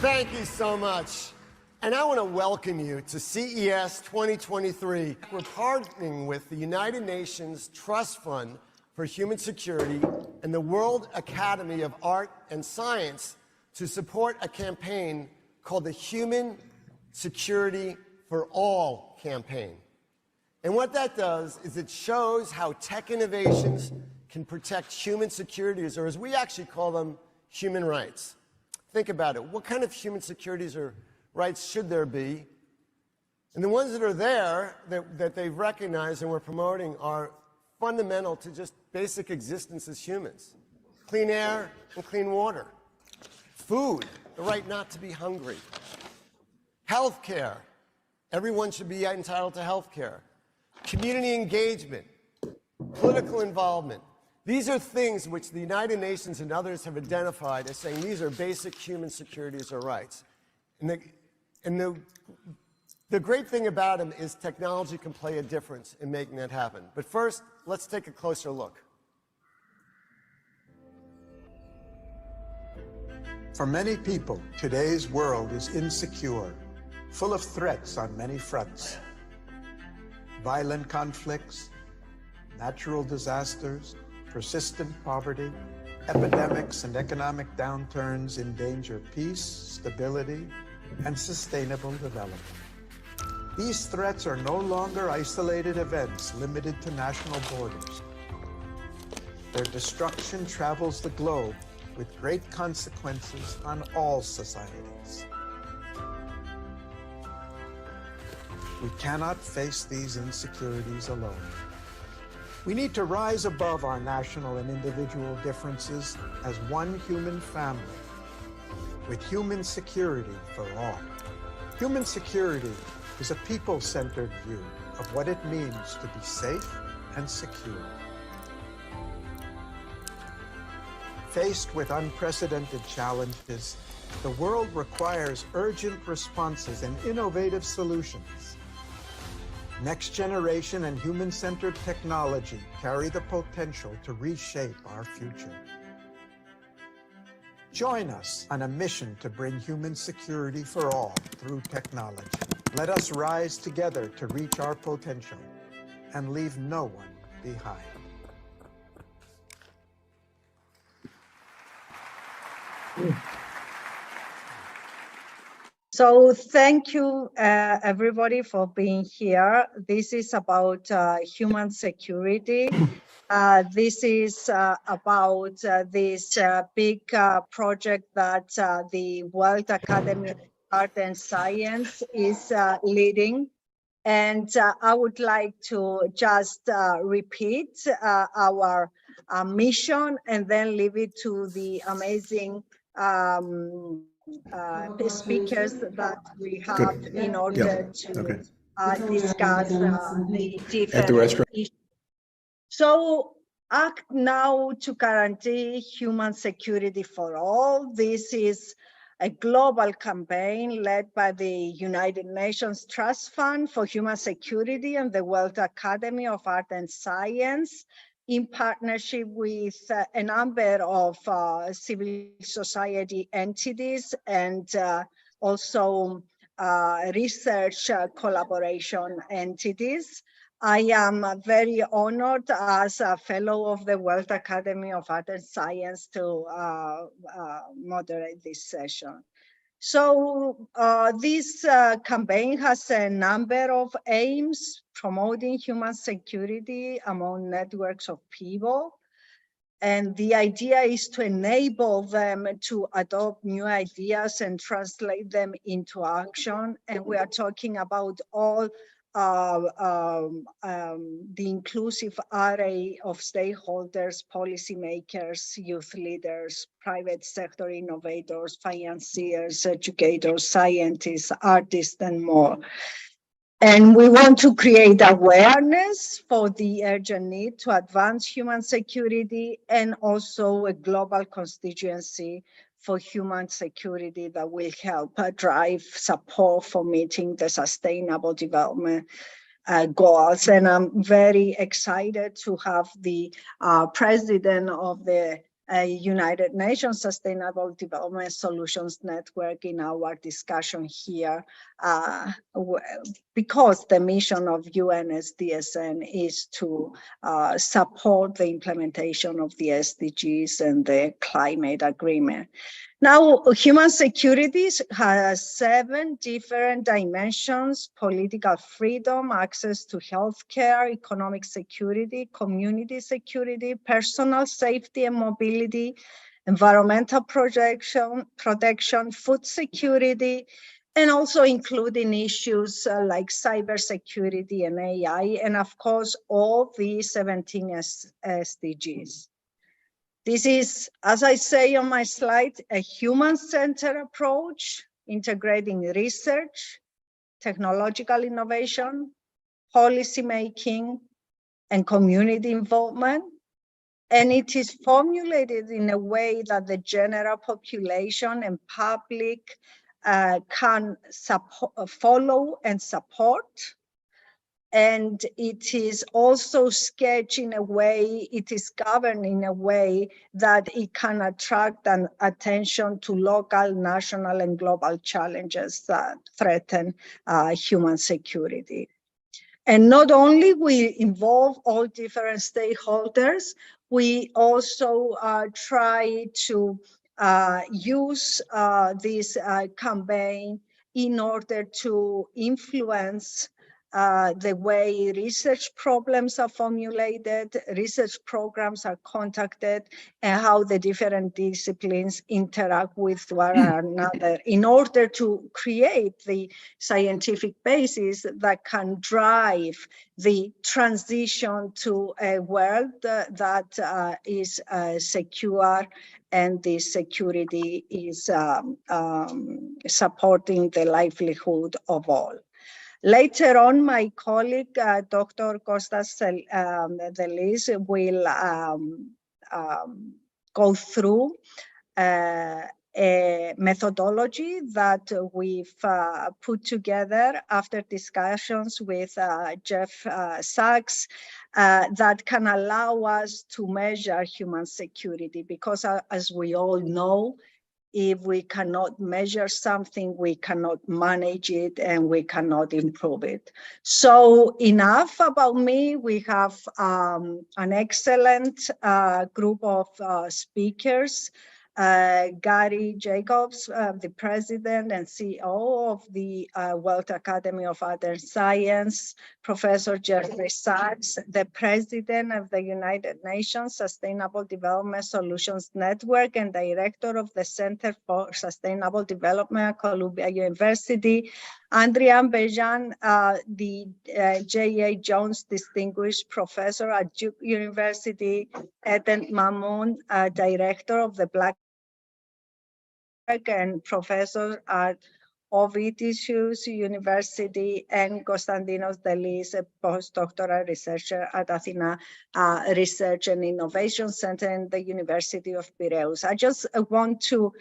Thank you so much. And I want to welcome you to CES 2023. We're partnering with the United Nations Trust Fund for Human Security and the World Academy of Art and Science to support a campaign called the Human Security for All campaign. And what that does is it shows how tech innovations can protect human securities, or as we actually call them, human rights. Think about it. What kind of human securities or rights should there be? And the ones that are there that they've recognized and we're promoting are fundamental to just basic existence as humans. Clean air and clean water. Food, the right not to be hungry. Health care. Everyone should be entitled to health care. Community engagement. Political involvement. These are things which the United Nations and others have identified as saying these are basic human securities or rights. And the great thing about them is technology can play a difference in making that happen. But first, let's take a closer look. For many people, today's world is insecure, full of threats on many fronts. Violent conflicts, natural disasters, persistent poverty, epidemics and economic downturns endanger peace, stability, and sustainable development. These threats are no longer isolated events limited to national borders. Their destruction travels the globe with great consequences on all societies. We cannot face these insecurities alone. We need to rise above our national and individual differences as one human family, with human security for all. Human security is a people-centered view of what it means to be safe and secure. Faced with unprecedented challenges, the world requires urgent responses and innovative solutions. Next generation and human-centered technology carry the potential to reshape our future. Join us on a mission to bring human security for all through technology. Let us rise together to reach our potential and leave no one behind. So thank you, everybody, for being here. This is about human security. This is about this big project that the World Academy of Art and Science is leading. And I would like to just repeat our mission and then leave it to the amazing speakers that we have in order to discuss the different issues. So, act now to guarantee human security for all. This is a global campaign led by the United Nations Trust Fund for Human Security and the World Academy of Art and Science, in partnership with a number of civil society entities and also research collaboration entities. I am very honored as a fellow of the World Academy of Art and Science to moderate this session. So this campaign has a number of aims: promoting human security among networks of people. And the idea is to enable them to adopt new ideas and translate them into action. And we are talking about all the inclusive array of stakeholders, policymakers, youth leaders, private sector innovators, financiers, educators, scientists, artists, and more. And we want to create awareness for the urgent need to advance human security and also a global constituency for human security that will help drive support for meeting the sustainable development goals. And I'm very excited to have the president of the United Nations Sustainable Development Solutions Network in our discussion here, because the mission of UN SDSN is to support the implementation of the SDGs and the climate agreement. Now, human security has 7 different dimensions: political freedom, access to healthcare, economic security, community security, personal safety and mobility, environmental protection, food security, and also including issues like cybersecurity and AI, and of course, all the 17 SDGs. This is, as I say on my slide, a human-centered approach, integrating research, technological innovation, policy making, and community involvement. And it is formulated in a way that the general population and public can follow and support. And it is also sketched in a way, it is governed in a way that it can attract an attention to local, national, and global challenges that threaten human security. And not only we involve all different stakeholders, we also try to use this campaign in order to influence the way research problems are formulated, research programs are conducted, and how the different disciplines interact with one another in order to create the scientific basis that can drive the transition to a world that is secure, and this security is supporting the livelihood of all. Later on, my colleague, Dr. Kostas Dellis, will go through a methodology that we've put together after discussions with Jeff Sachs that can allow us to measure human security, because as we all know, if we cannot measure something, we cannot manage it and we cannot improve it. So enough about me. We have an excellent group of speakers. Garry Jacobs, the president and CEO of the World Academy of Art and Science, Professor Jeffrey Sachs, the president of the United Nations Sustainable Development Solutions Network and director of the Center for Sustainable Development at Columbia University, Adrian Bejan, the J.A. Jones Distinguished Professor at Duke University, and Mamut, director of the Black and professor at Ovidius University, and Konstantinos Dellis, a postdoctoral researcher at ATHENA Research and Innovation Center in the University of Piraeus. I just want to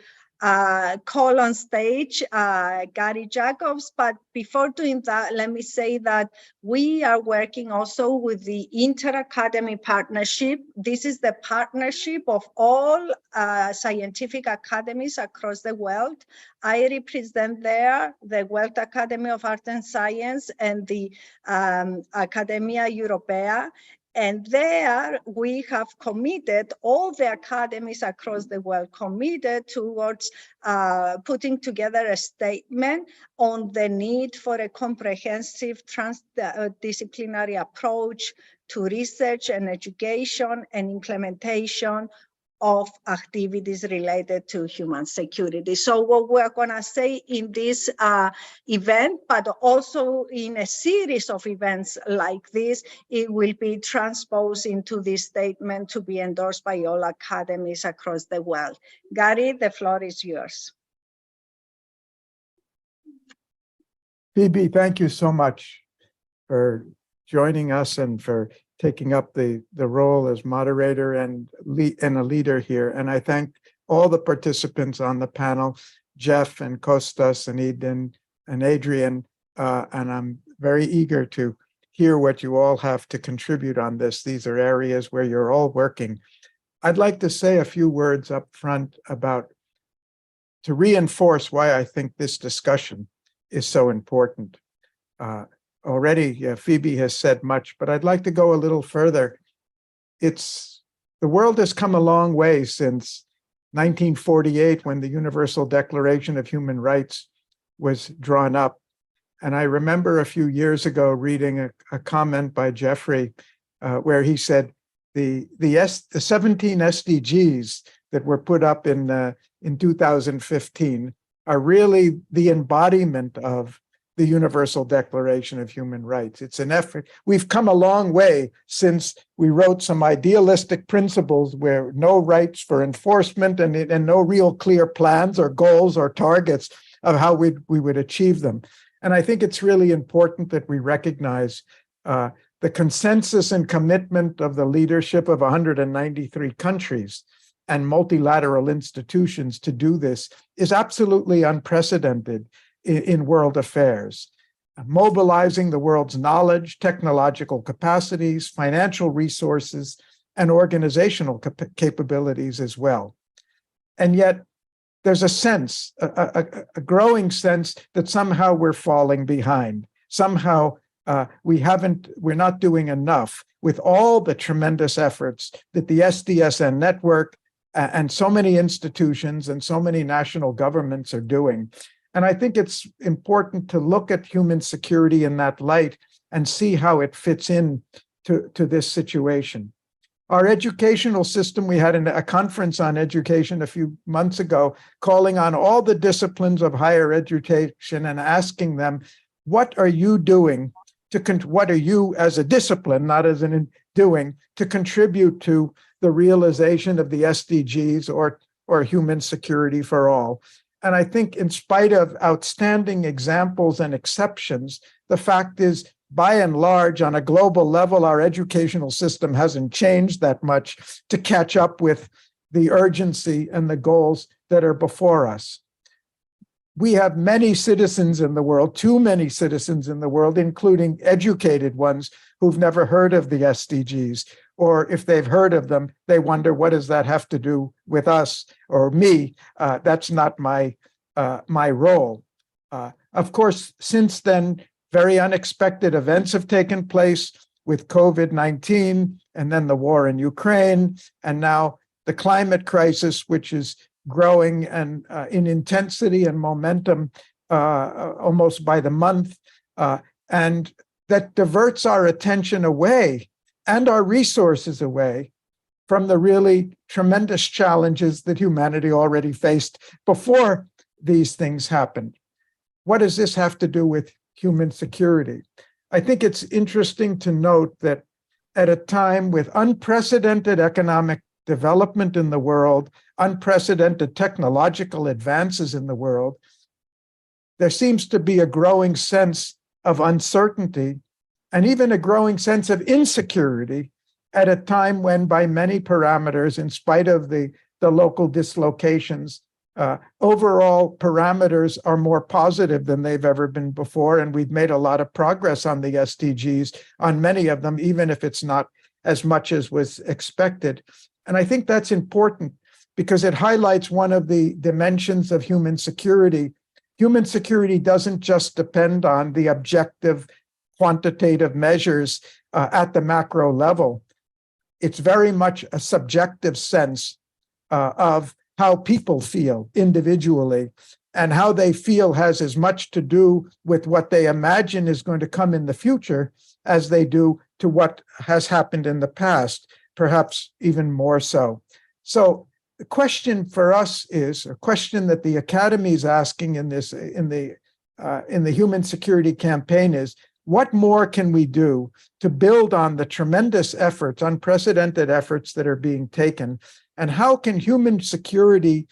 call on stage Garry Jacobs, but before doing that, let me say that we are working also with the Inter-Academy Partnership. This is the partnership of all scientific academies across the world. I represent there the World Academy of Art and Science and the Academia Europea. And there we have committed, all the academies across the world committed towards putting together a statement on the need for a comprehensive transdisciplinary approach to research and education and implementation of activities related to human security. So what we're gonna say in this event, but also in a series of events like this, it will be transposed into this statement to be endorsed by all academies across the world. Garry, the floor is yours. Phoebe, thank you so much for joining us and for taking up the role as moderator and a leader here. And I thank all the participants on the panel, Jeff and Kostas and Eden and Adrian, and I'm very eager to hear what you all have to contribute on this. These are areas where you're all working. I'd like to say a few words up front to reinforce why I think this discussion is so important. Already, Phoebe has said much, but I'd like to go a little further. The world has come a long way since 1948, when the Universal Declaration of Human Rights was drawn up. And I remember a few years ago reading a comment by Jeffrey where he said the 17 SDGs that were put up in 2015 are really the embodiment of the Universal Declaration of Human Rights. It's an effort. We've come a long way since we wrote some idealistic principles where no rights for enforcement and no real clear plans or goals or targets of how we would achieve them. And I think it's really important that we recognize the consensus and commitment of the leadership of 193 countries and multilateral institutions to do this is absolutely unprecedented in world affairs, mobilizing the world's knowledge, technological capacities, financial resources, and organizational capabilities as well. And yet there's a sense, a growing sense that somehow we're falling behind. Somehow we're not doing enough with all the tremendous efforts that the SDSN network and so many institutions and so many national governments are doing. And I think it's important to look at human security in that light and see how it fits in to this situation. Our educational system, we had a conference on education a few months ago, calling on all the disciplines of higher education and asking them, what are you doing what are you as a discipline, not as an doing, to contribute to the realization of the SDGs or human security for all? And I think in spite of outstanding examples and exceptions, the fact is, by and large, on a global level, our educational system hasn't changed that much to catch up with the urgency and the goals that are before us. We have many citizens in the world, too many citizens in the world, including educated ones who've never heard of the SDGs, or if they've heard of them, they wonder, what does that have to do with us or me? That's not my role. Of course, since then, very unexpected events have taken place with COVID-19, and then the war in Ukraine, and now the climate crisis, which is growing and in intensity and momentum almost by the month, and that diverts our attention away and our resources away from the really tremendous challenges that humanity already faced before these things happened. What does this have to do with human security? I think it's interesting to note that at a time with unprecedented economic development in the world, unprecedented technological advances in the world, there seems to be a growing sense of uncertainty and even a growing sense of insecurity at a time when, by many parameters, in spite of the local dislocations, overall parameters are more positive than they've ever been before. And we've made a lot of progress on the SDGs, on many of them, even if it's not as much as was expected. And I think that's important because it highlights one of the dimensions of human security. Human security doesn't just depend on the objective quantitative measures at the macro level. It's very much a subjective sense of how people feel individually, and how they feel has as much to do with what they imagine is going to come in the future as they do to what has happened in the past, perhaps even more so. So the question for us is a question that the Academy is asking in the Human Security Campaign is, what more can we do to build on the tremendous efforts, unprecedented efforts that are being taken? And how can human security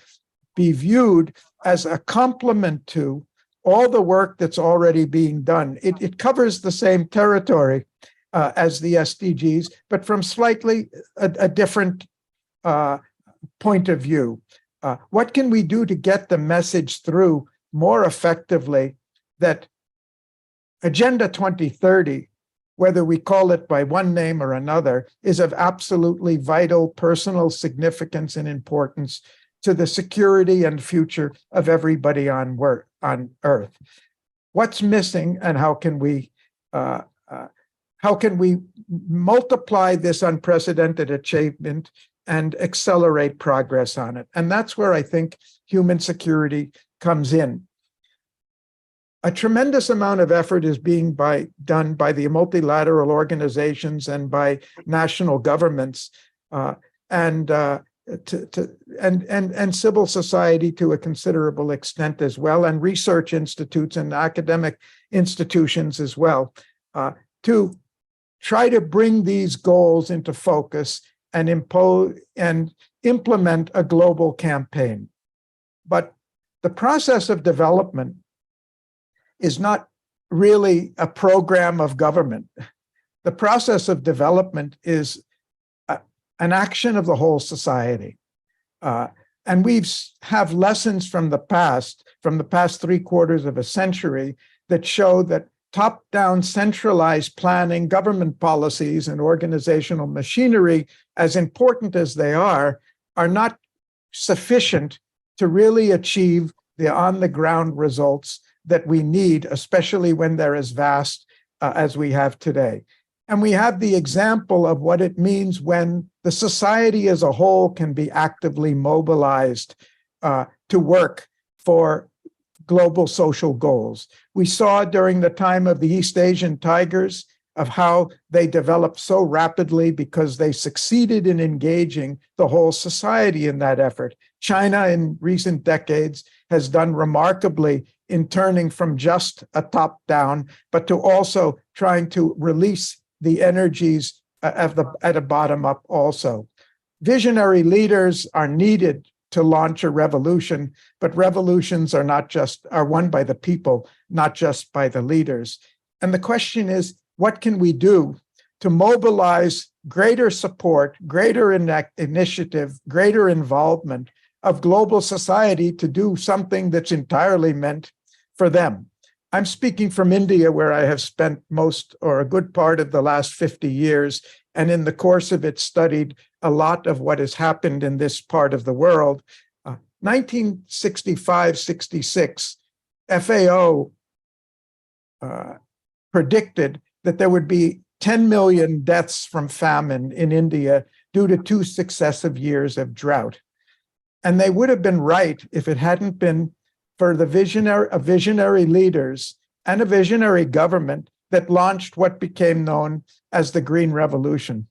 be viewed as a complement to all the work that's already being done? It covers the same territory as the SDGs, but from slightly a different point of view. What can we do to get the message through more effectively that Agenda 2030 whether we call it by one name or another, is of absolutely vital personal significance and importance to the security and future of everybody on Earth. What's missing, and how can we multiply this unprecedented achievement and accelerate progress on it? And that's where I think human security comes in. A tremendous amount of effort is being done by the multilateral organizations and by national governments and civil society to a considerable extent as well, and research institutes and academic institutions as well, to try to bring these goals into focus and impose and implement a global campaign. But the process of development is not really a program of government. The process of development is an action of the whole society. And we have lessons from the past 3/4 of a century that show that top-down centralized planning, government policies, and organizational machinery, as important as they are not sufficient to really achieve the on-the-ground results that we need, especially when they're as vast as we have today. And we have the example of what it means when the society as a whole can be actively mobilized to work for global social goals. We saw during the time of the East Asian Tigers of how they developed so rapidly because they succeeded in engaging the whole society in that effort. China in recent decades has done remarkably in turning from just a top-down, but to also trying to release the energies at a bottom-up also. Visionary leaders are needed to launch a revolution, but revolutions are won by the people, not just by the leaders. And the question is, what can we do to mobilize greater support, greater initiative, greater involvement of global society to do something that's entirely meant for them? I'm speaking from India, where I have spent most or a good part of the last 50 years, and in the course of it studied a lot of what has happened in this part of the world. 1965-66, FAO predicted that there would be 10 million deaths from famine in India due to 2 successive years of drought. And they would have been right if it hadn't been for the visionary leaders and a visionary government that launched what became known as the Green Revolution.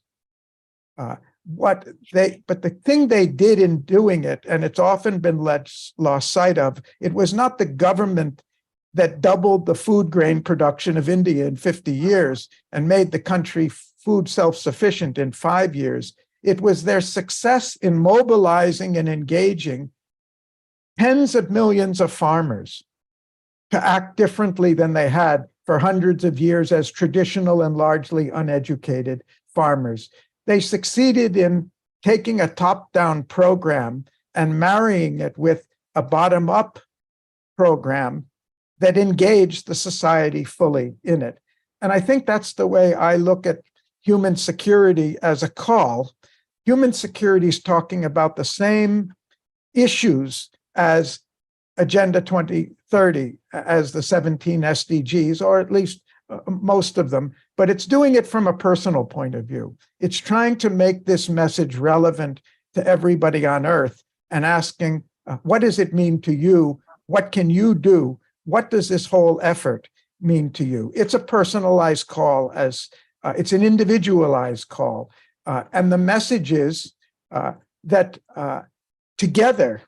But the thing they did in doing it, and it's often been lost sight of, it was not the government that doubled the food grain production of India in 50 years and made the country food self-sufficient in 5 years. It was their success in mobilizing and engaging tens of millions of farmers to act differently than they had for hundreds of years as traditional and largely uneducated farmers. They succeeded in taking a top-down program and marrying it with a bottom-up program that engaged the society fully in it. And I think that's the way I look at human security as a call. Human security is talking about the same issues as Agenda 2030, as the 17 SDGs, or at least most of them, but it's doing it from a personal point of view. It's trying to make this message relevant to everybody on Earth and asking, what does it mean to you? What can you do? What does this whole effort mean to you? It's a personalized call, it's an individualized call. And the message is that together,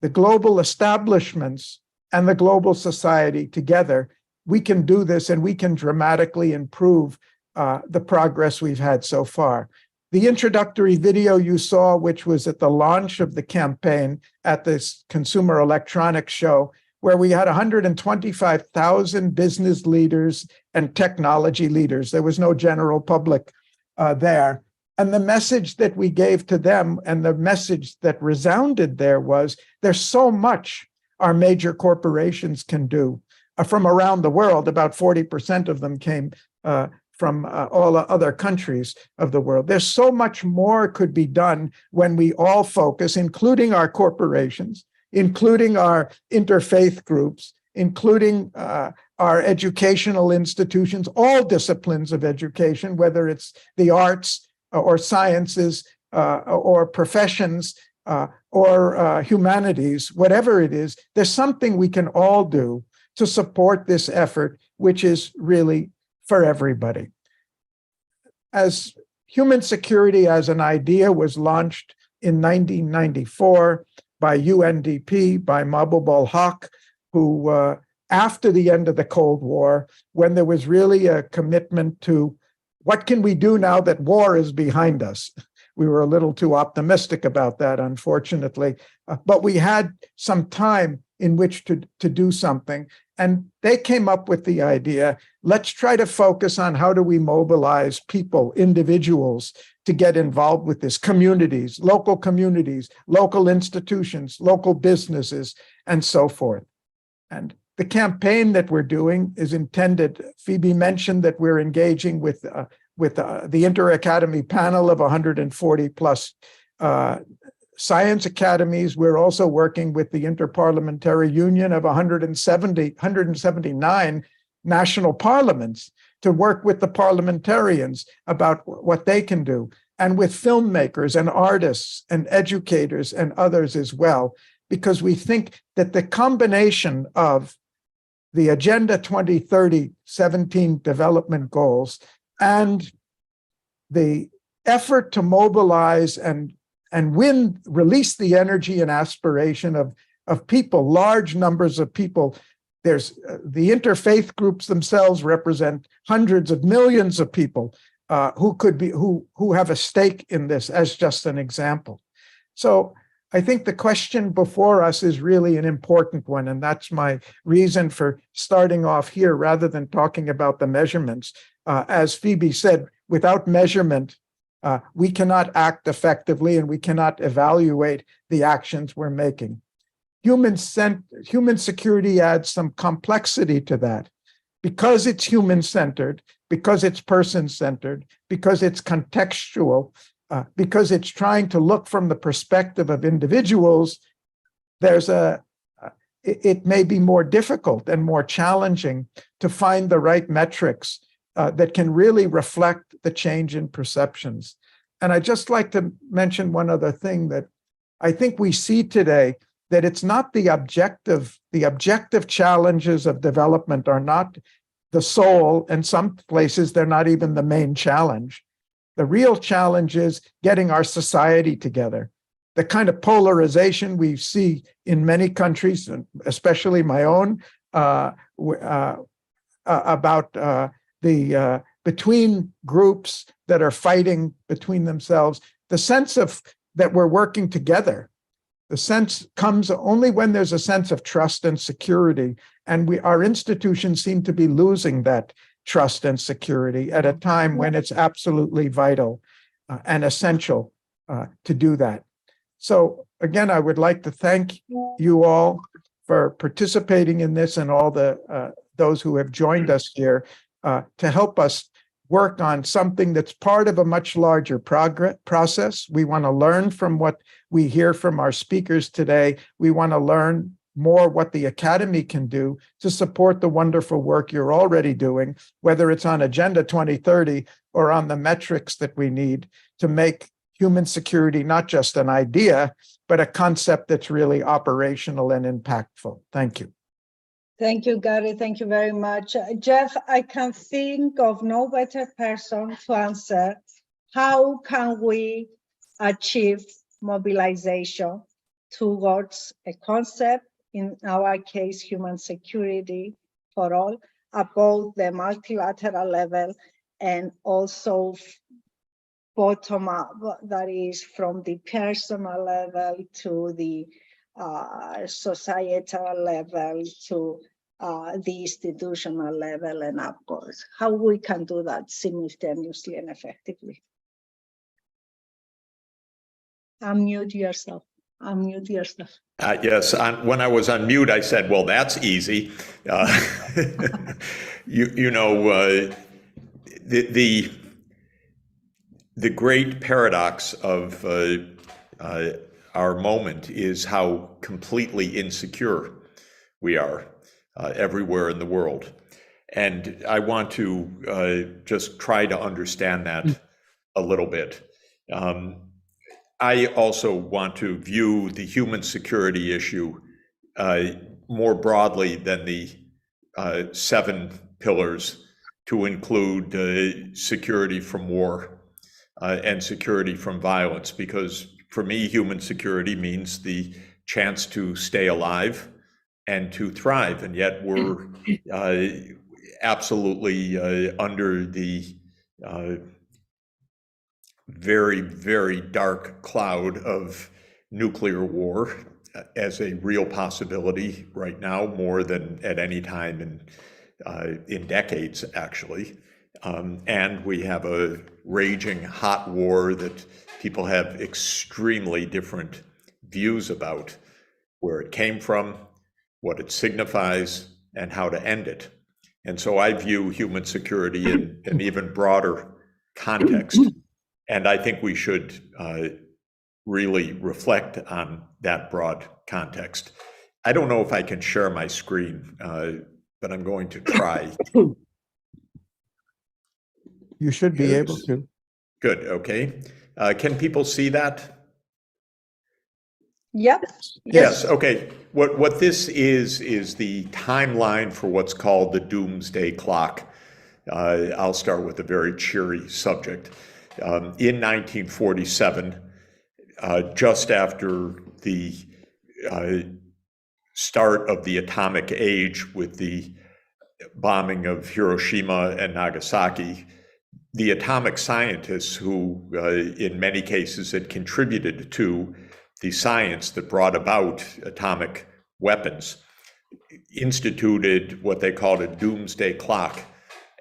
the global establishments and the global society together, we can do this and we can dramatically improve the progress we've had so far. The introductory video you saw, which was at the launch of the campaign at this Consumer Electronics Show, where we had 125,000 business leaders and technology leaders. There was no general public there. And the message that we gave to them and the message that resounded there was, there's so much our major corporations can do. from around the world. About 40% of them came from all other countries of the world. There's so much more could be done when we all focus, including our corporations, including our interfaith groups, including our educational institutions, all disciplines of education, whether it's the arts or sciences or professions or humanities, whatever it is, there's something we can all do to support this effort, which is really for everybody. As human security as an idea was launched in 1994 by UNDP, by Mahbub al-Haq, who after the end of the Cold War, when there was really a commitment to what can we do now that war is behind us? We were a little too optimistic about that, unfortunately, but we had some time in which to do something. And they came up with the idea, let's try to focus on how do we mobilize people, individuals, to get involved with this, communities, local institutions, local businesses, and so forth. And the campaign that we're doing is intended, Phoebe mentioned that we're engaging with the Inter-Academy panel of 140 plus science academies. We're also working with the Interparliamentary Union of 179 national parliaments to work with the parliamentarians about what they can do, and with filmmakers and artists and educators and others as well, because we think that the combination of the Agenda 2030 17 development goals and the effort to mobilize and release the energy and aspiration of people, large numbers of people. There's the interfaith groups themselves represent hundreds of millions of people who have a stake in this, as just an example. So I think the question before us is really an important one, and that's my reason for starting off here rather than talking about the measurements. As Phoebe said, without measurement, we cannot act effectively and we cannot evaluate the actions we're making. Human security adds some complexity to that. Because it's human-centered, because it's person-centered, because it's contextual, because it's trying to look from the perspective of individuals, it may be more difficult and more challenging to find the right metrics that can really reflect the change in perceptions. And I'd just like to mention one other thing that I think we see today, that it's not the objective challenges of development are not the sole, and some places they're not even the main challenge. The real challenge is getting our society together. The kind of polarization we see in many countries, especially my own, about the between groups that are fighting between themselves, the sense of that we're working together. The sense comes only when there's a sense of trust and security, and our institutions seem to be losing that trust and security at a time when it's absolutely vital and essential to do that. So again, I would like to thank you all for participating in this, and all those who have joined us here to help us work on something that's part of a much larger process. We want to learn from what we hear from our speakers today. We want to learn more what the Academy can do to support the wonderful work you're already doing, whether it's on Agenda 2030 or on the metrics that we need to make human security not just an idea, but a concept that's really operational and impactful. Thank you. Thank you, Garry. Thank you very much. Jeff, I can think of no better person to answer. How can we achieve mobilization towards a concept, in our case, human security for all, above the multilateral level, and also bottom up, that is from the personal level to the societal level to the institutional level, and upwards. How we can do that simultaneously and effectively. Unmute yourself. unmute yourself. Yes, when I was on mute, I said, well, that's easy. The great paradox of our moment is how completely insecure we are everywhere in the world. And I want to just try to understand that a little bit. I also want to view the human security issue more broadly than the 7 pillars, to include security from war and security from violence, because for me, human security means the chance to stay alive and to thrive. And yet we're absolutely under the very, very dark cloud of nuclear war as a real possibility right now, more than at any time in decades, actually. And we have a raging hot war that people have extremely different views about, where it came from, what it signifies, and how to end it. And so I view human security in an even broader context. And I think we should really reflect on that broad context. I don't know if I can share my screen, but I'm going to try. You should be able to. Good, okay. Can people see that? Yep. Yes, okay. What this is the timeline for what's called the doomsday clock. I'll start with a very cheery subject. In 1947, just after the start of the atomic age with the bombing of Hiroshima and Nagasaki, the atomic scientists who, in many cases, had contributed to the science that brought about atomic weapons, instituted what they called a doomsday clock,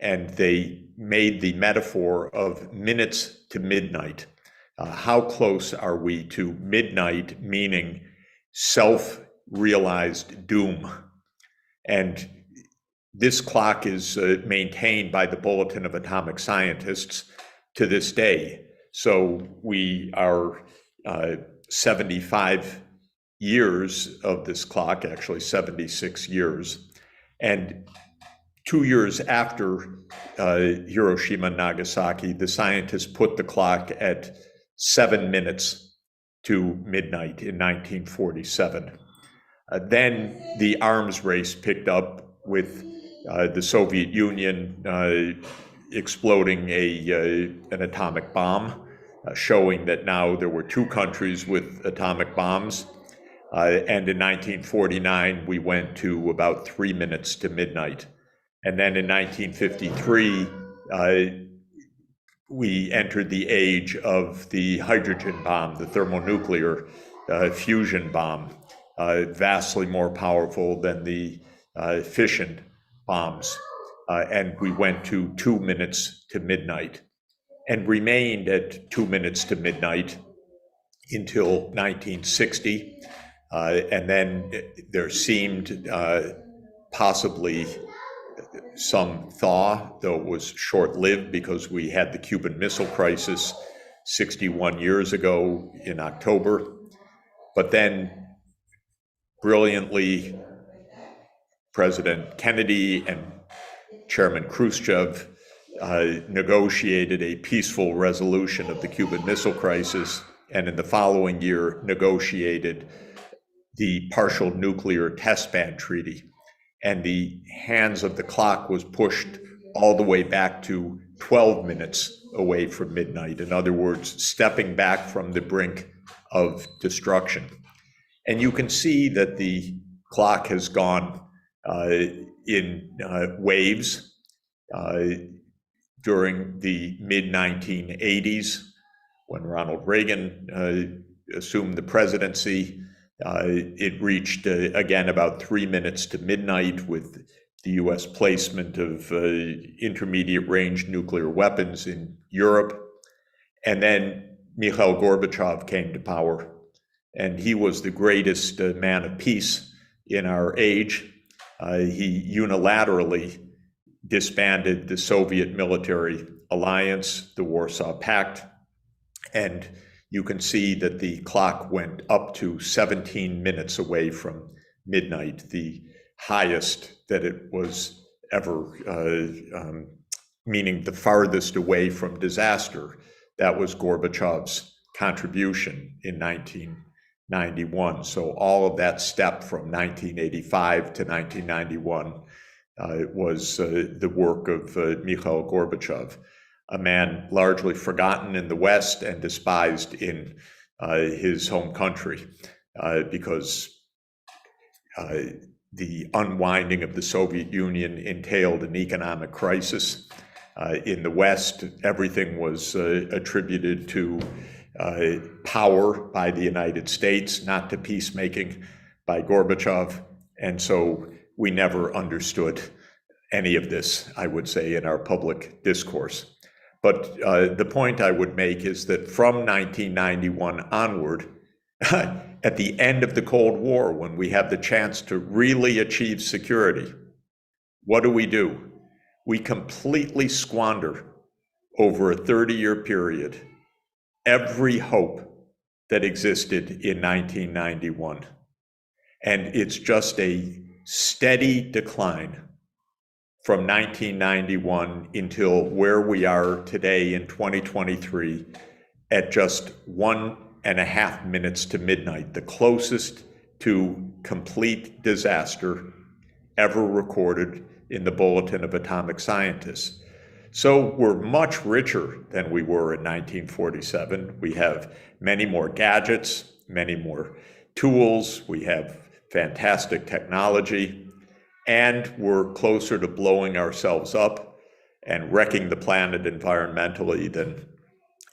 and they made the metaphor of minutes to midnight. How close are we to midnight, meaning self-realized doom? And this clock is maintained by the Bulletin of Atomic Scientists to this day. So we are 75 years of this clock, actually 76 years. And 2 years after Hiroshima and Nagasaki, the scientists put the clock at 7 minutes to midnight in 1947. Then the arms race picked up with the Soviet Union exploding an atomic bomb, showing that now there were 2 countries with atomic bombs. And in 1949, we went to about 3 minutes to midnight. And then in 1953, we entered the age of the hydrogen bomb, the thermonuclear fusion bomb, vastly more powerful than the fission bombs. And we went to 2 minutes to midnight and remained at 2 minutes to midnight until 1960. And then there seemed possibly some thaw, though it was short-lived because we had the Cuban Missile Crisis 61 years ago in October. But then brilliantly, President Kennedy and Chairman Khrushchev negotiated a peaceful resolution of the Cuban Missile Crisis, and in the following year negotiated the Partial Nuclear Test Ban Treaty. And the hands of the clock was pushed all the way back to 12 minutes away from midnight. In other words, stepping back from the brink of destruction. And you can see that the clock has gone in waves during the mid-1980s when Ronald Reagan assumed the presidency. It reached, again, about 3 minutes to midnight with the US placement of intermediate range nuclear weapons in Europe. And then Mikhail Gorbachev came to power and he was the greatest man of peace in our age. He unilaterally disbanded the Soviet military alliance, the Warsaw Pact, and you can see that the clock went up to 17 minutes away from midnight, the highest that it was ever, meaning the farthest away from disaster. That was Gorbachev's contribution in 1991. So all of that step from 1985 to 1991 was the work of Mikhail Gorbachev, a man largely forgotten in the West and despised in his home country because the unwinding of the Soviet Union entailed an economic crisis. In the West, everything was attributed to power by the United States, not to peacemaking by Gorbachev. And so we never understood any of this, I would say, in our public discourse. But the point I would make is that from 1991 onward, at the end of the Cold War, when we have the chance to really achieve security, what do? We completely squander over a 30-year period every hope that existed in 1991. And it's just a steady decline from 1991 until where we are today in 2023 at just 1.5 minutes to midnight, the closest to complete disaster ever recorded in the Bulletin of Atomic Scientists. So we're much richer than we were in 1947. We have many more gadgets, many more tools, we have fantastic technology, and we're closer to blowing ourselves up and wrecking the planet environmentally than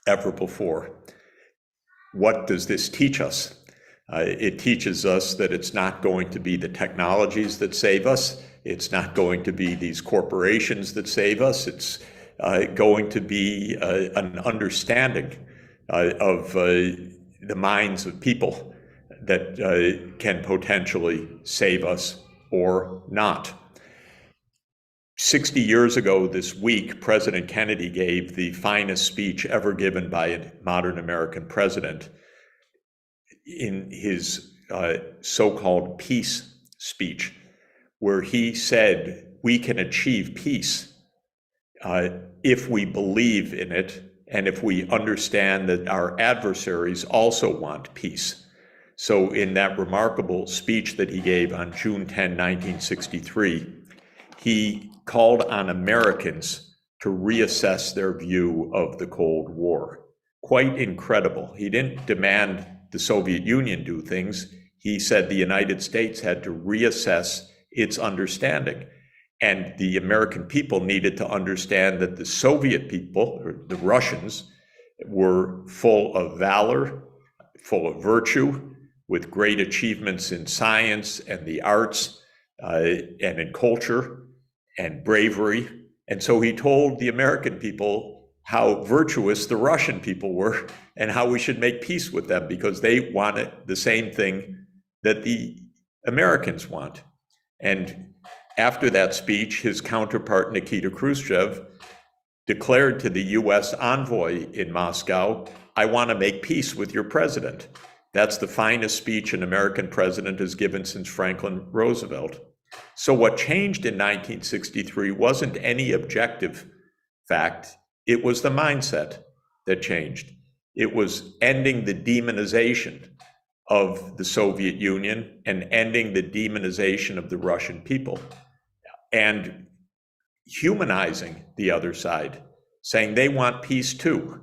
ever before. What does this teach us? It teaches us that it's not going to be the technologies that save us. It's not going to be these corporations that save us. It's going to be an understanding of the minds of people that can potentially save us or not. 60 years ago this week, President Kennedy gave the finest speech ever given by a modern American president in his so-called peace speech, where he said we can achieve peace if we believe in it and if we understand that our adversaries also want peace. So in that remarkable speech that he gave on June 10, 1963, he called on Americans to reassess their view of the Cold War. Quite incredible. He didn't demand the Soviet Union do things. He said the United States had to reassess its understanding. And the American people needed to understand that the Soviet people, or the Russians, were full of valor, full of virtue, with great achievements in science and the arts and in culture and bravery. And so he told the American people how virtuous the Russian people were and how we should make peace with them because they wanted the same thing that the Americans want. And after that speech, his counterpart, Nikita Khrushchev, declared to the US envoy in Moscow, "I want to make peace with your president." That's the finest speech an American president has given since Franklin Roosevelt. So what changed in 1963 wasn't any objective fact, it was the mindset that changed. It was ending the demonization of the Soviet Union and ending the demonization of the Russian people and humanizing the other side, saying they want peace too.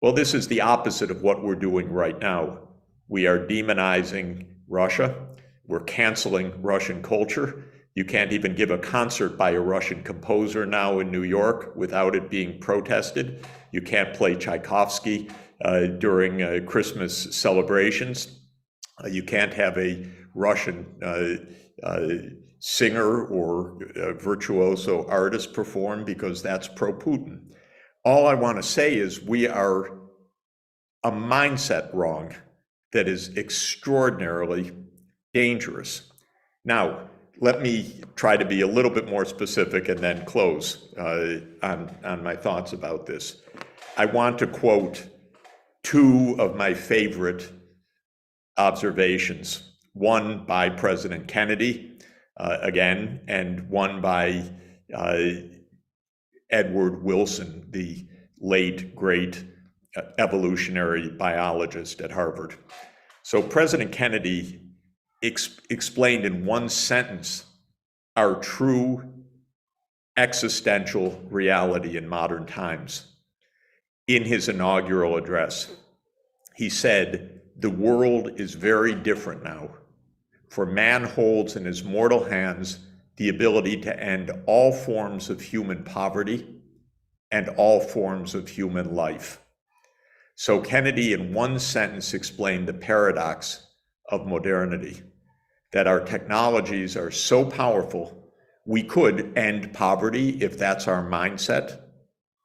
Well, this is the opposite of what we're doing right now. We are demonizing Russia. We're canceling Russian culture. You can't even give a concert by a Russian composer now in New York without it being protested. You can't play Tchaikovsky during Christmas celebrations. You can't have a Russian singer or virtuoso artist perform because that's pro-Putin. All I want to say is we are a mindset wrong that is extraordinarily dangerous. Now, let me try to be a little bit more specific and then close on my thoughts about this. I want to quote two of my favorite observations, one by President Kennedy, again, and one by Edward Wilson, the late, great evolutionary biologist at Harvard. So President Kennedy explained in one sentence our true existential reality in modern times. In his inaugural address, he said, "The world is very different now, for man holds in his mortal hands the ability to end all forms of human poverty and all forms of human life." So Kennedy, in one sentence, explained the paradox of modernity, that our technologies are so powerful, we could end poverty if that's our mindset,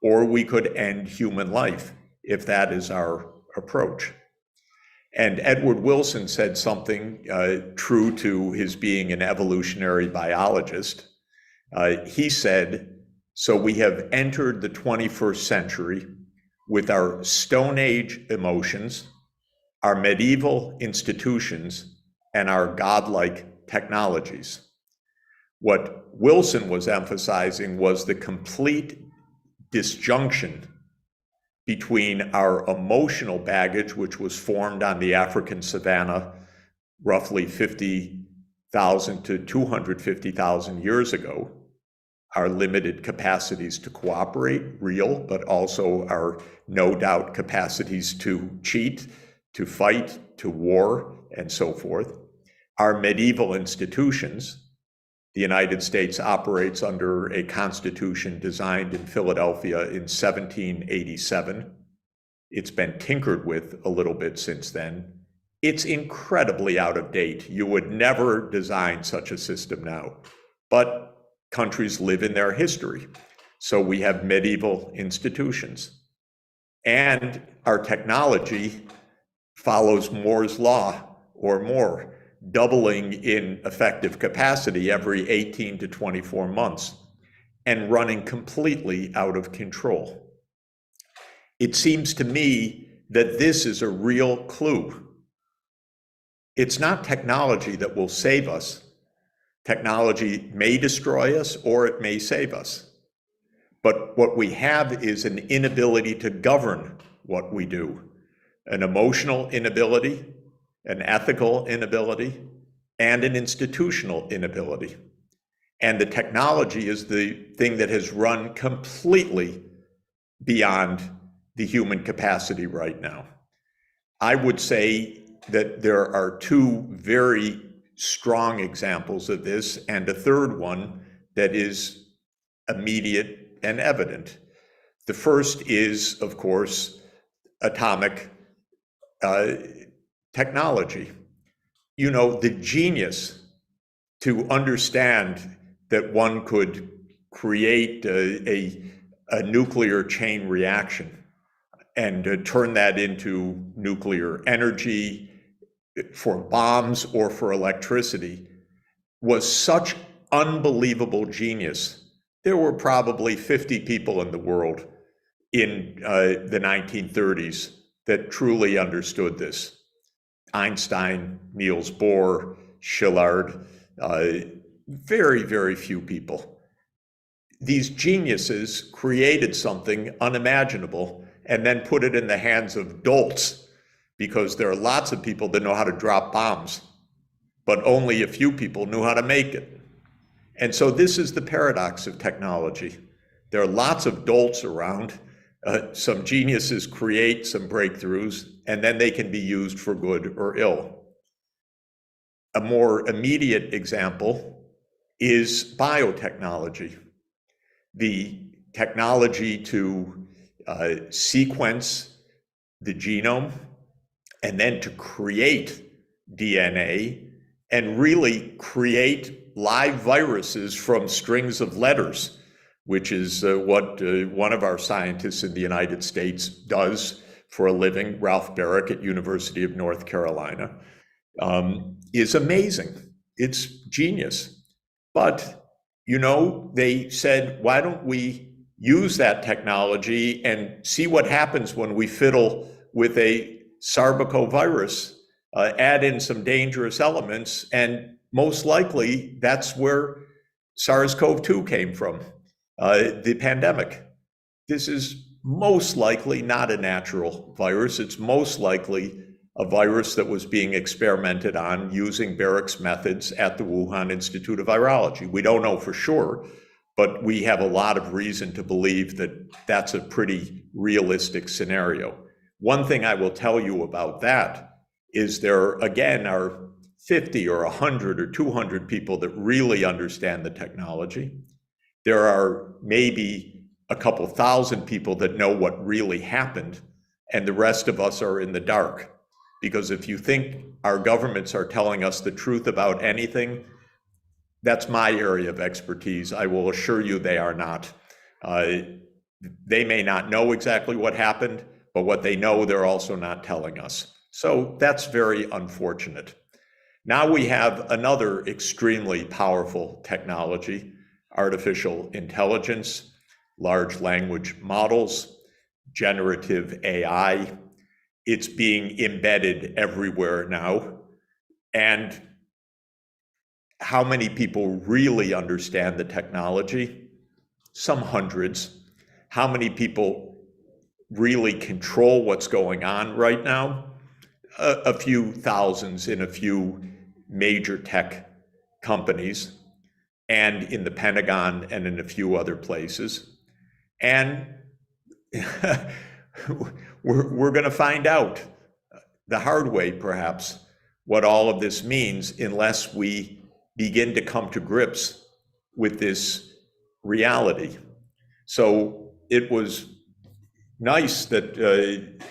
or we could end human life if that is our approach. And Edward Wilson said something true to his being an evolutionary biologist. He said, "So we have entered the 21st century with our Stone Age emotions, our medieval institutions, and our godlike technologies." What Wilson was emphasizing was the complete disjunction between our emotional baggage, which was formed on the African savanna roughly 50,000 to 250,000 years ago, our limited capacities to cooperate, real, but also our no doubt capacities to cheat, to fight, to war, and so forth. Our medieval institutions. The United States operates under a constitution designed in Philadelphia in 1787. It's been tinkered with a little bit since then. It's incredibly out of date. You would never design such a system now, but countries live in their history. So we have medieval institutions. And our technology follows Moore's law or more, doubling in effective capacity every 18 to 24 months and running completely out of control. It seems to me that this is a real clue. It's not technology that will save us. Technology may destroy us or it may save us. But what we have is an inability to govern what we do, an emotional inability, an ethical inability, and an institutional inability. And the technology is the thing that has run completely beyond the human capacity right now. I would say that there are two very strong examples of this, and a third one that is immediate and evident. The first is, of course, atomic technology. You know, the genius to understand that one could create a nuclear chain reaction and turn that into nuclear energy for bombs or for electricity was such unbelievable genius. There were probably 50 people in the world in the 1930s that truly understood this. Einstein, Niels Bohr, Szilard, very, very few people. These geniuses created something unimaginable and then put it in the hands of dolts, because there are lots of people that know how to drop bombs, but only a few people knew how to make it. And so this is the paradox of technology. There are lots of dolts around. Some geniuses create some breakthroughs, and then they can be used for good or ill. A more immediate example is biotechnology. The technology to sequence the genome and then to create DNA and really create live viruses from strings of letters, which is what one of our scientists in the United States does for a living, Ralph Barrick at University of North Carolina, is amazing. It's genius. But, you know, they said, why don't we use that technology and see what happens when we fiddle with a sarbecovirus, add in some dangerous elements, and most likely that's where SARS-CoV-2 came from, the pandemic. This is most likely not a natural virus. It's most likely a virus that was being experimented on using Barrick's methods at the Wuhan Institute of Virology. We don't know for sure, but we have a lot of reason to believe that that's a pretty realistic scenario. One thing I will tell you about that is there, again, are 50 or 100 or 200 people that really understand the technology. There are maybe a couple thousand people that know what really happened, and the rest of us are in the dark. Because if you think our governments are telling us the truth about anything, that's my area of expertise. I will assure you they are not. They may not know exactly what happened, but what they know, they're also not telling us. So that's very unfortunate. Now we have another extremely powerful technology, artificial intelligence, large language models, generative AI. It's being embedded everywhere now. And how many people really understand the technology? Some hundreds. How many people really control what's going on right now? A few thousands in a few major tech companies and in the Pentagon and in a few other places. And we're going to find out the hard way, perhaps, what all of this means unless we begin to come to grips with this reality. So it was nice that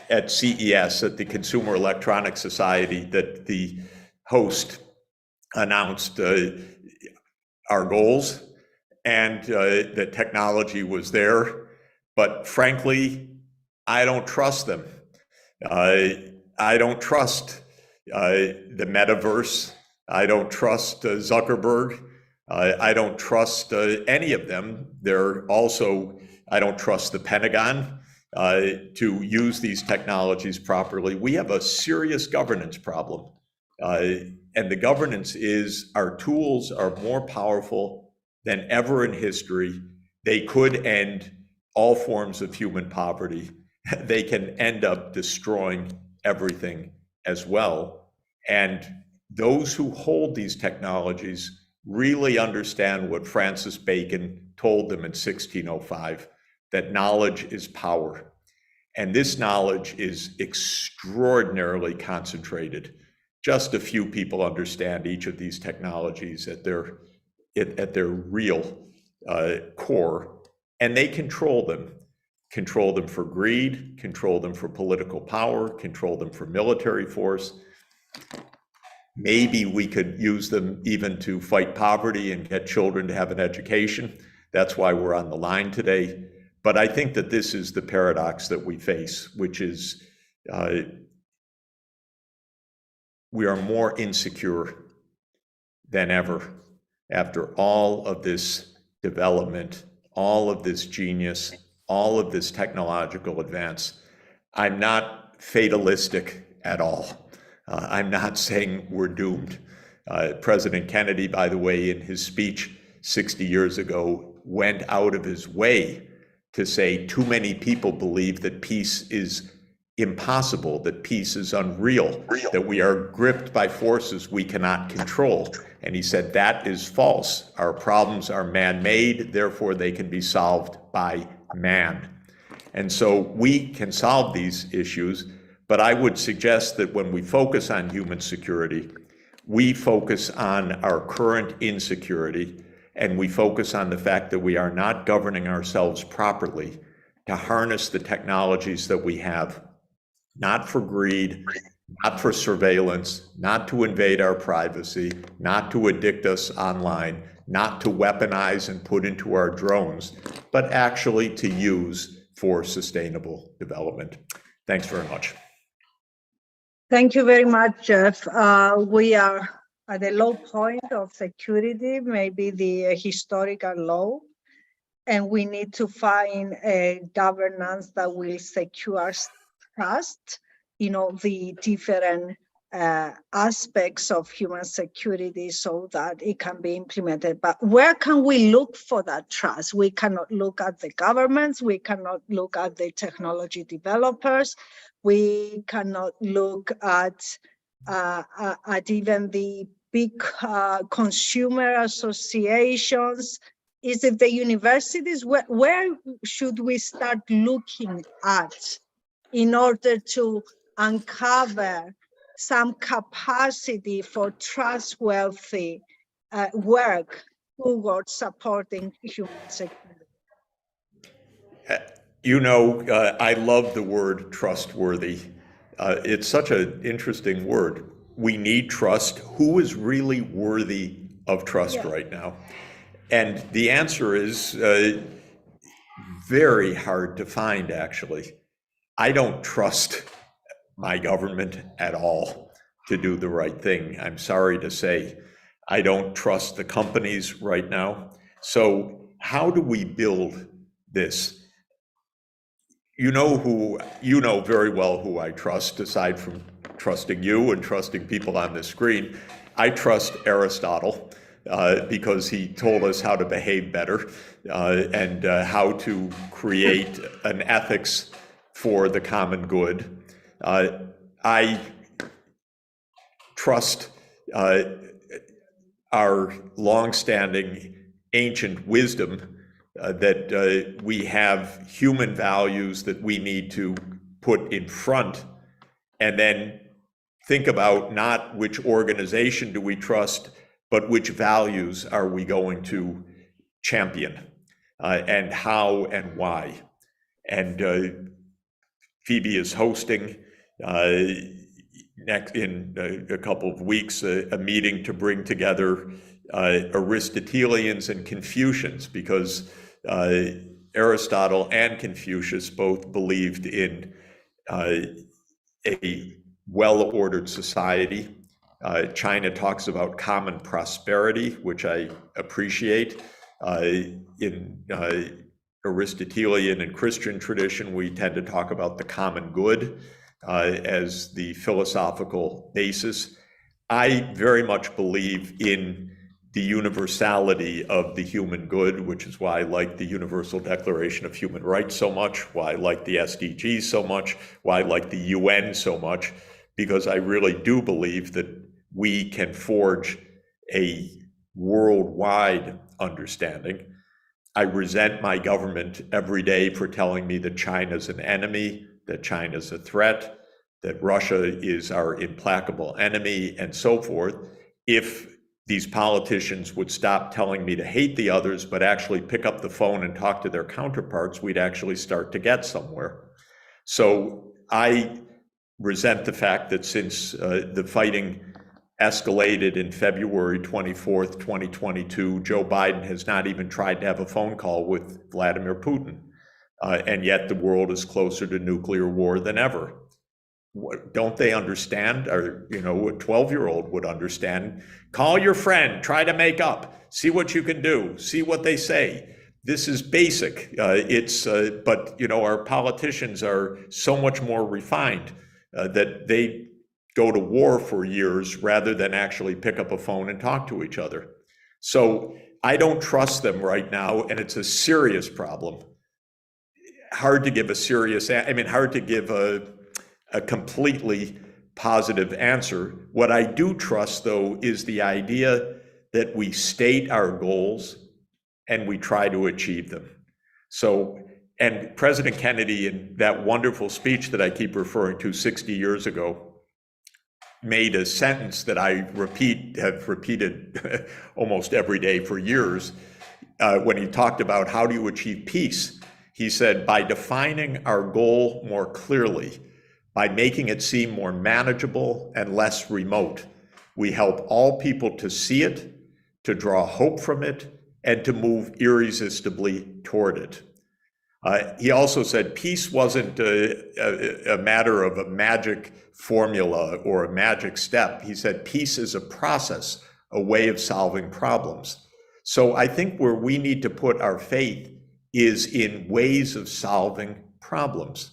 at CES, at the Consumer Electronics Society, that the host announced our goals and that technology was there. But frankly, I don't trust them. I don't trust the metaverse. I don't trust Zuckerberg. I don't trust any of them. I don't trust the Pentagon to use these technologies properly. We have a serious governance problem. And the governance is our tools are more powerful than ever in history. They could end all forms of human poverty. They can end up destroying everything as well. And those who hold these technologies really understand what Francis Bacon told them in 1605, that knowledge is power. And this knowledge is extraordinarily concentrated. Just a few people understand each of these technologies at their real core, and they control them for greed, control them for political power, control them for military force. Maybe we could use them even to fight poverty and get children to have an education. That's why we're on the line today. But I think that this is the paradox that we face, which is we are more insecure than ever after all of this development, all of this genius, all of this technological advance. I'm not fatalistic at all. I'm not saying we're doomed. President Kennedy, by the way, in his speech 60 years ago, went out of his way to say too many people believe that peace is impossible, that peace is unreal, that we are gripped by forces we cannot control. And he said that is false. Our problems are man-made, therefore they can be solved by man. And so we can solve these issues, but I would suggest that when we focus on human security, we focus on our current insecurity, and we focus on the fact that we are not governing ourselves properly to harness the technologies that we have, not for greed, not for surveillance, not to invade our privacy, not to addict us online, not to weaponize and put into our drones, but actually to use for sustainable development. Thanks very much. Thank you very much, Jeff. We are at a low point of security, maybe the historical low, and we need to find a governance that will secure trust, the different aspects of human security so that it can be implemented. But where can we look for that trust? We cannot look at the governments, we cannot look at the technology developers, we cannot look at even the big consumer associations. Is it the universities? Where should we start looking at in order to uncover some capacity for trustworthy work towards supporting human security? I love the word trustworthy. It's such an interesting word. We need trust. Who is really worthy of trust right now? And the answer is very hard to find, actually. I don't trust my government at all to do the right thing. I'm sorry to say. I don't trust the companies right now. So how do we build this? You know very well who I trust, aside from trusting you and trusting people on this screen. I trust Aristotle because he told us how to behave better and how to create an ethics for the common good. I trust our longstanding ancient wisdom that we have human values that we need to put in front, and then think about not which organization do we trust, but which values are we going to champion, and how and why. And Phoebe is hosting next in a couple of weeks a meeting to bring together Aristotelians and Confucians, because Aristotle and Confucius both believed in a well-ordered society. China talks about common prosperity, which I appreciate. In Aristotelian and Christian tradition, we tend to talk about the common good as the philosophical basis. I very much believe in the universality of the human good, which is why I like the Universal Declaration of Human Rights so much, why I like the SDGs so much, why I like the UN so much, because I really do believe that we can forge a worldwide understanding. I resent my government every day for telling me that China's an enemy, that China's a threat, that Russia is our implacable enemy, and so forth. If these politicians would stop telling me to hate the others, but actually pick up the phone and talk to their counterparts, we'd actually start to get somewhere. So I resent the fact that since the fighting escalated in February 24th, 2022, Joe Biden has not even tried to have a phone call with Vladimir Putin. And yet the world is closer to nuclear war than ever. Don't they understand? Or, a 12-year-old would understand. Call your friend, try to make up, see what you can do, see what they say. This is basic. But our politicians are so much more refined that they go to war for years rather than actually pick up a phone and talk to each other. So I don't trust them right now, and it's a serious problem. Hard to give a completely positive answer. What I do trust, though, is the idea that we state our goals and we try to achieve them. So, and President Kennedy, in that wonderful speech that I keep referring to 60 years ago, made a sentence that I have repeated almost every day for years. When he talked about how do you achieve peace, he said, by defining our goal more clearly, by making it seem more manageable and less remote, we help all people to see it, to draw hope from it, and to move irresistibly toward it. He also said peace wasn't a matter of a magic formula or a magic step. He said peace is a process, a way of solving problems. So I think where we need to put our faith is in ways of solving problems,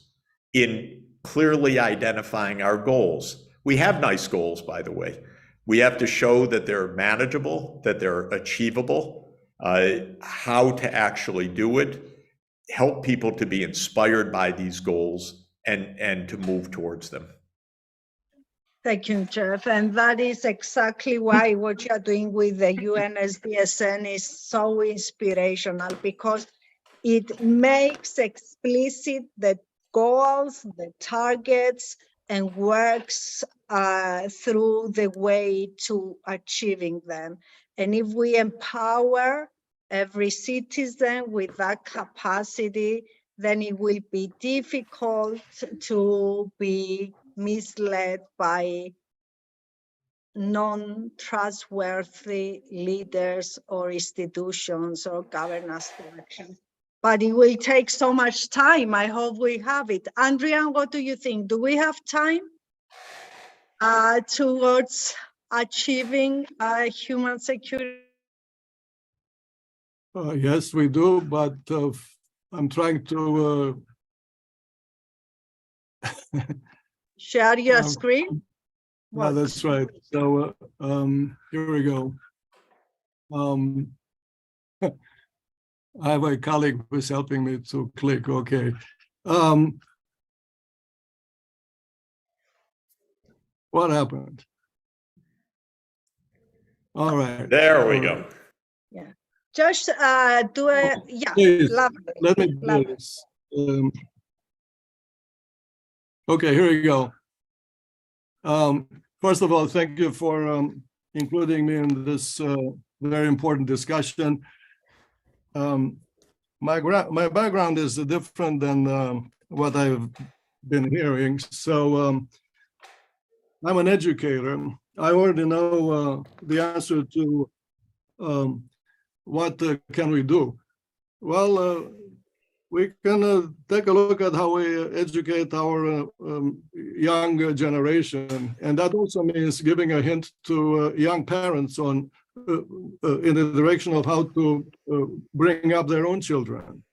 in clearly identifying our goals. We have nice goals, by the way. We have to show that they're manageable, that they're achievable, how to actually do it, help people to be inspired by these goals and to move towards them. Thank you, Jeff. And that is exactly why what you're doing with the UN SDSN is so inspirational, because it makes explicit the goals, the targets, and works through the way to achieving them. And if we empower every citizen with that capacity, then it will be difficult to be misled by non-trustworthy leaders or institutions or governance direction. But it will take so much time. I hope we have it. Adrian, what do you think? Do we have time towards achieving human security? Yes, we do, but I'm trying to share your screen. No, that's right. So here we go. I have a colleague who's helping me to click. Okay. What happened? All right. There we go. Yeah. Just do a, yeah. Please, lovely. let me do this. Okay, here we go. First of all, thank you for including me in this very important discussion. My background is different than what I've been hearing. So I'm an educator. I already know the answer to what can we do. Well, we can take a look at how we educate our young generation, and that also means giving a hint to young parents on in the direction of how to bring up their own children.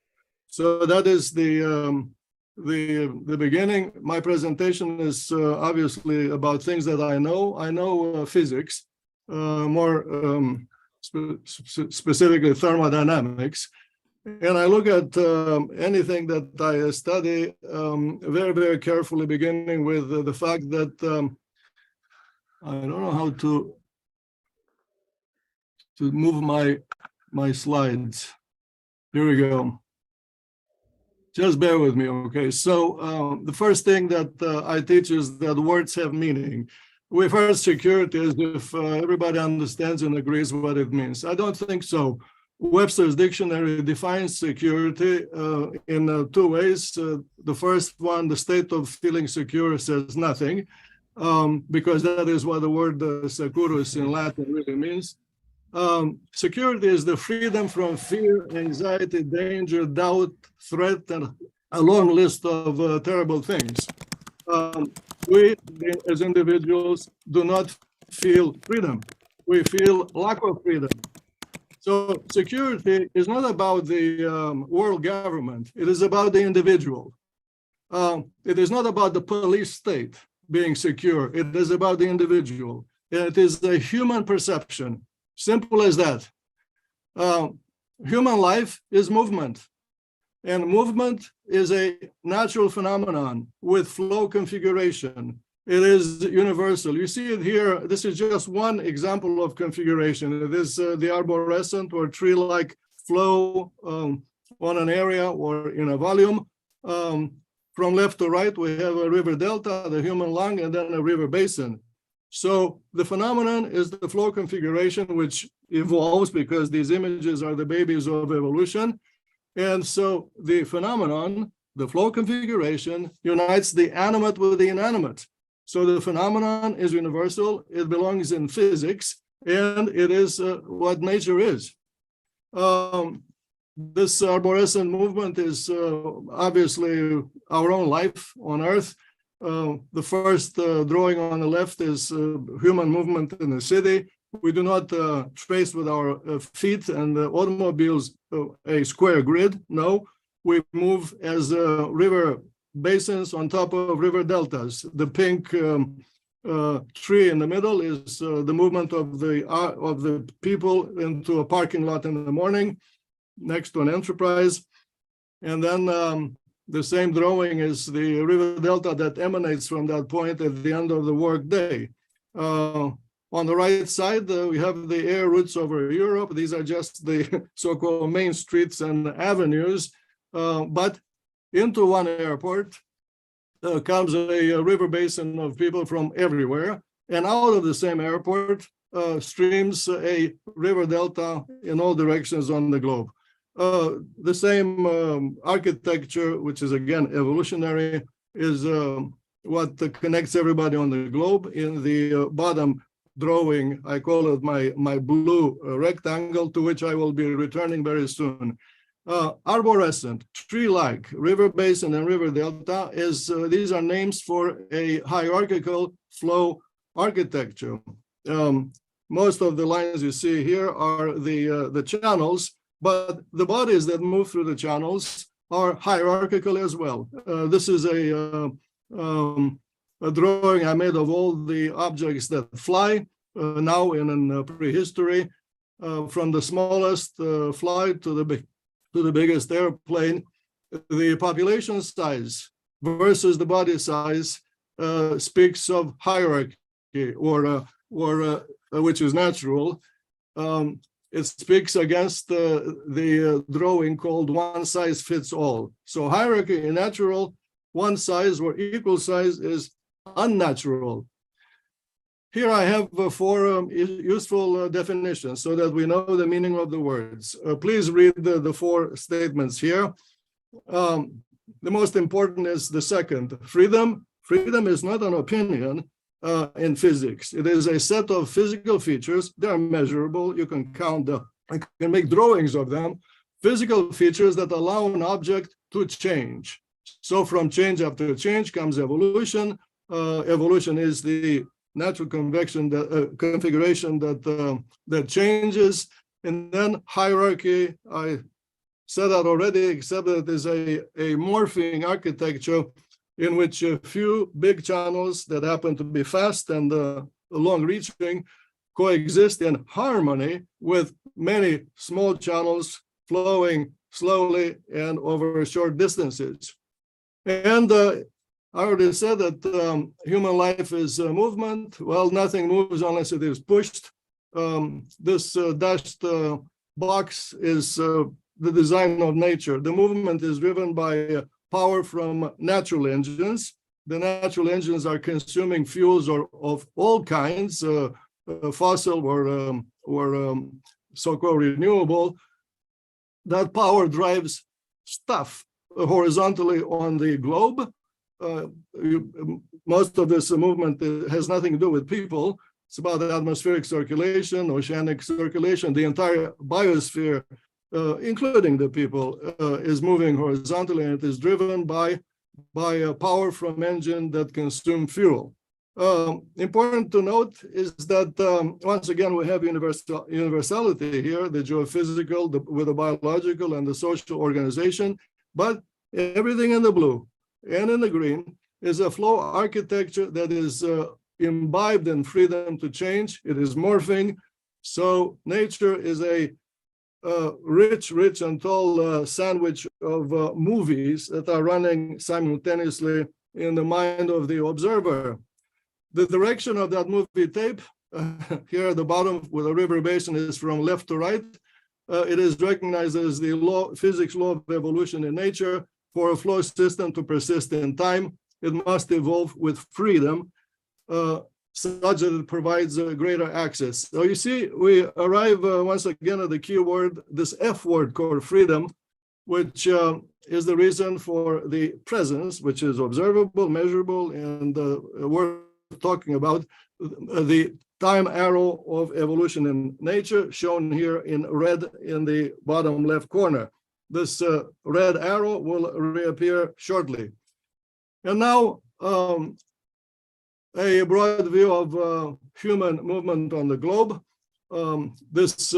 So that is the beginning. My presentation is obviously about things that I know. I know physics, more specifically thermodynamics. And I look at anything that I study very, very carefully, beginning with the fact that I don't know how to move my slides. Here we go. Just bear with me, okay? So the first thing that I teach is that words have meaning. We've heard security as if everybody understands and agrees what it means. I don't think so. Webster's dictionary defines security in two ways. The first one, the state of feeling secure, says nothing, because that is what the word securus in Latin really means. Security is the freedom from fear, anxiety, danger, doubt, threat, and a long list of terrible things. We, as individuals, do not feel freedom. We feel lack of freedom. So security is not about the world government. It is about the individual. It is not about the police state being secure. It is about the individual. It is the human perception. Simple as that. Human life is movement. And movement is a natural phenomenon with flow configuration. It is universal. You see it here. This is just one example of configuration. It is the arborescent or tree-like flow on an area or in a volume. From left to right, we have a river delta, the human lung, and then a river basin. So the phenomenon is the flow configuration, which evolves because these images are the babies of evolution. And so the phenomenon, the flow configuration, unites the animate with the inanimate. So the phenomenon is universal, it belongs in physics, and it is what nature is. The This arborescent movement is obviously our own life on Earth. The first drawing on the left is human movement in the city. We do not trace with our feet and the automobiles a square grid. No, we move as river basins on top of river deltas. The pink tree in the middle is the movement of the people into a parking lot in the morning next to an enterprise. And then the same drawing is the river delta that emanates from that point at the end of the work day. On the right side, we have the air routes over Europe. These are just the so-called main streets and avenues. But into one airport comes a river basin of people from everywhere. And out of the same airport streams a river delta in all directions on the globe. The same architecture, which is again evolutionary, is what connects everybody on the globe. In the bottom drawing, I call it my blue rectangle, to which I will be returning very soon. Arborescent, tree-like, river basin, and river delta is these are names for a hierarchical flow architecture. Most of the lines you see here are the channels, but the bodies that move through the channels are hierarchical as well. This is a drawing I made of all the objects that fly now in prehistory, from the smallest flight to the biggest airplane. The population size versus the body size speaks of hierarchy, or which is natural. It speaks against the drawing called one size fits all. So hierarchy in natural, one size or equal size is unnatural. Here I have 4 useful definitions so that we know the meaning of the words. Please read the 4 statements here. The most important is the second, freedom. Freedom is not an opinion in physics. It is a set of physical features. They are measurable. You can count them. You can make drawings of them. Physical features that allow an object to change. So from change after change comes evolution. Evolution is the natural configuration that changes. And then hierarchy, I said that already, except that it is a morphing architecture in which a few big channels that happen to be fast and long-reaching coexist in harmony with many small channels flowing slowly and over short distances. And I already said that human life is movement. Well, nothing moves unless it is pushed. This dashed box is the design of nature. The movement is driven by power from natural engines. The natural engines are consuming fuels of all kinds, fossil or so-called renewable. That power drives stuff horizontally on the globe. Most of this movement has nothing to do with people. It's about atmospheric circulation, oceanic circulation. The entire biosphere, including the people, is moving horizontally, and it is driven by power from engine that consume fuel. Important to note is that once again we have universality here, the geophysical, with the biological and the social organization, but everything in the blue and in the green is a flow architecture that is imbibed in freedom to change. It is morphing. So nature is a rich and tall sandwich of movies that are running simultaneously in the mind of the observer. The direction of that movie tape here at the bottom with a river basin is from left to right. It is recognized as the physics law of evolution in nature. For a flow system to persist in time, it must evolve with freedom, such that it provides greater access. So you see, we arrive once again at the key word, this F word called freedom, which is the reason for the presence, which is observable, measurable, and worth talking about, the time arrow of evolution in nature, shown here in red in the bottom left corner. This red arrow will reappear shortly. And now a broad view of human movement on the globe. This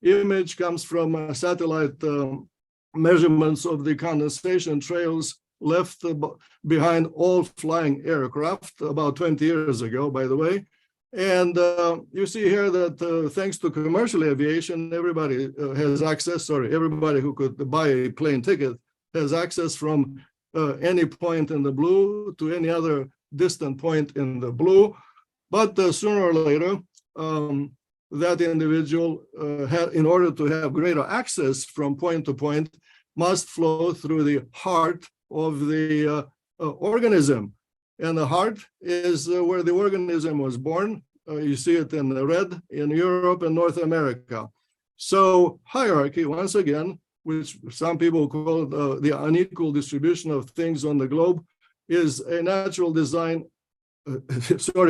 image comes from satellite measurements of the condensation trails left behind all flying aircraft about 20 years ago, by the way. And you see here that thanks to commercial aviation, everybody has access, everybody who could buy a plane ticket has access from any point in the blue to any other distant point in the blue. But sooner or later, that individual, in order to have greater access from point to point, must flow through the heart of the organism. And the heart is where the organism was born. You see it in the red in Europe and North America. So hierarchy, once again, which some people call the unequal distribution of things on the globe, is a natural design, a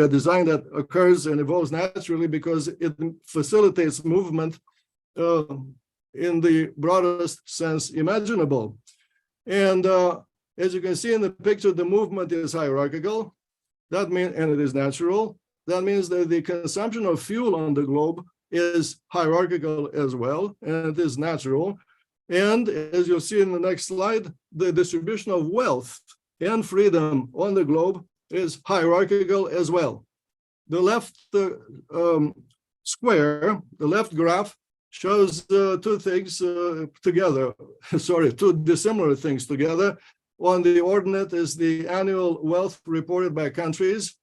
design that occurs and evolves naturally because it facilitates movement in the broadest sense imaginable. And as you can see in the picture, the movement is hierarchical. That means, and it is natural. That means that the consumption of fuel on the globe is hierarchical as well, and it is natural. And as you'll see in the next slide, the distribution of wealth and freedom on the globe is hierarchical as well. The left square, the left graph, shows two things together, two dissimilar things together. On the ordinate is the annual wealth reported by countries.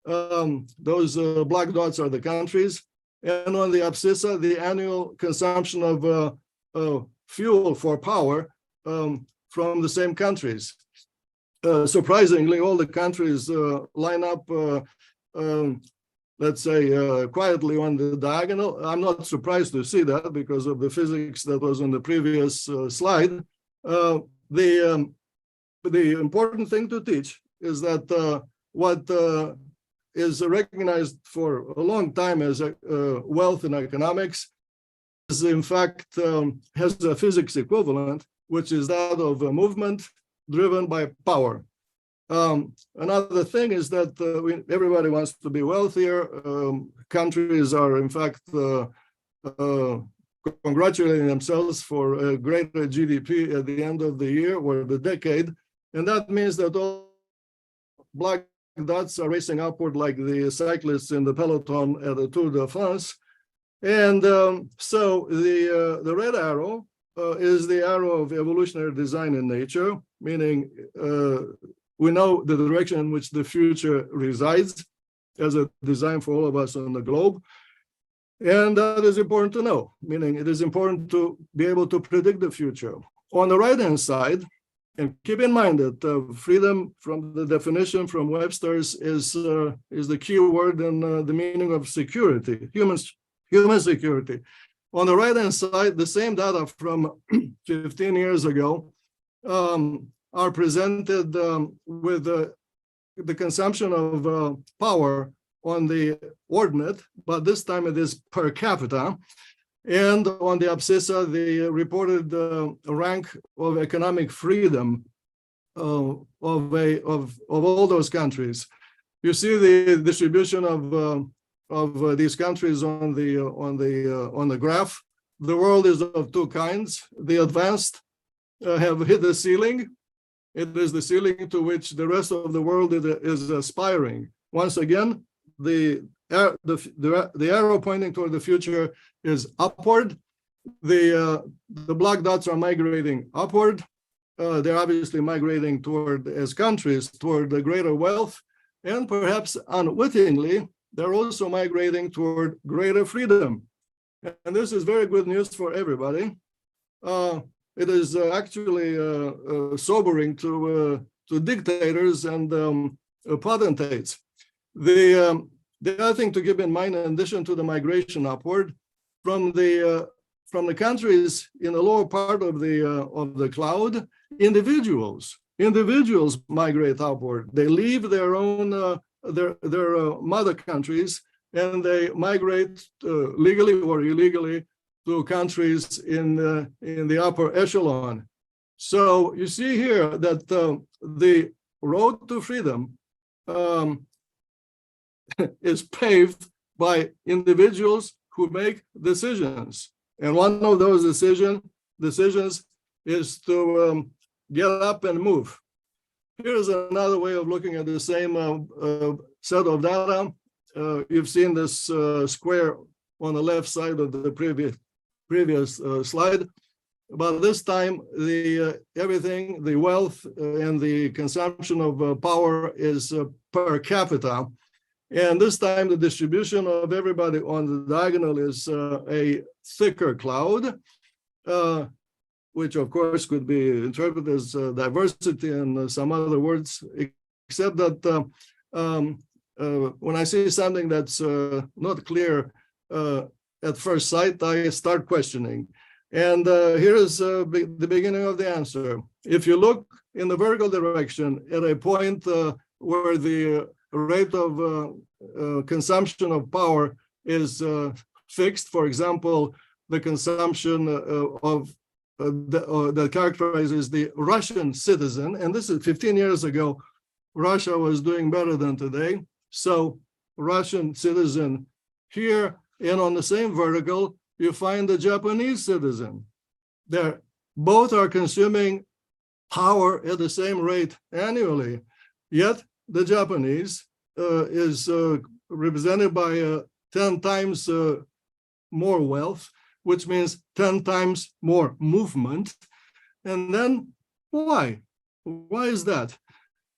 Those black dots are the countries. And on the abscissa, the annual consumption of fuel for power from the same countries. Surprisingly, all the countries line up, let's say, quietly on the diagonal. I'm not surprised to see that because of the physics that was on the previous slide. The important thing to teach is that what is recognized for a long time as wealth in economics is in fact has a physics equivalent, which is that of a movement driven by power. Another thing is that everybody wants to be wealthier. Countries are in fact congratulating themselves for a greater GDP at the end of the year or the decade. And that means that all black dots are racing upward like the cyclists in the peloton at the Tour de France. And so the red arrow is the arrow of evolutionary design in nature, meaning we know the direction in which the future resides as a design for all of us on the globe. And that is important to know, meaning it is important to be able to predict the future. On the right-hand side, and keep in mind that freedom from the definition from Webster's is the key word in the meaning of security, human security. On the right-hand side, the same data from 15 years ago are presented with the consumption of power on the ordinate, but this time it is per capita. And on the abscissa, the reported rank of economic freedom of all those countries. You see the distribution of these countries on the graph. The world is of two kinds. The advanced have hit the ceiling. It is the ceiling to which the rest of the world is aspiring. Once again, the arrow pointing toward the future is upward. The black dots are migrating upward. They're obviously migrating toward, as countries, toward the greater wealth, and perhaps unwittingly, they're also migrating toward greater freedom. And this is very good news for everybody. It is actually sobering to dictators and potentates. The other thing to keep in mind, in addition to the migration upward, from the countries in the lower part of the cloud, individuals migrate upward. They leave their own their mother countries and they migrate legally or illegally to countries in the upper echelon. So you see here that the road to freedom is paved by individuals who make decisions. And one of those decisions is to get up and move. Here's another way of looking at the same set of data. You've seen this square on the left side of the previous slide. But this time, everything, the wealth and the consumption of power is per capita. And this time, the distribution of everybody on the diagonal is a thicker cloud, which of course could be interpreted as diversity and some other words, except that when I see something that's not clear at first sight, I start questioning. And here is the beginning of the answer. If you look in the vertical direction at a point where the rate of consumption of power is fixed, for example, the consumption that characterizes the Russian citizen, and this is 15 years ago, Russia was doing better than today. So Russian citizen here, and on the same vertical, you find the Japanese citizen. Both are consuming power at the same rate annually, yet the Japanese is represented by 10 times more wealth, which means 10 times more movement. And then why? Why is that?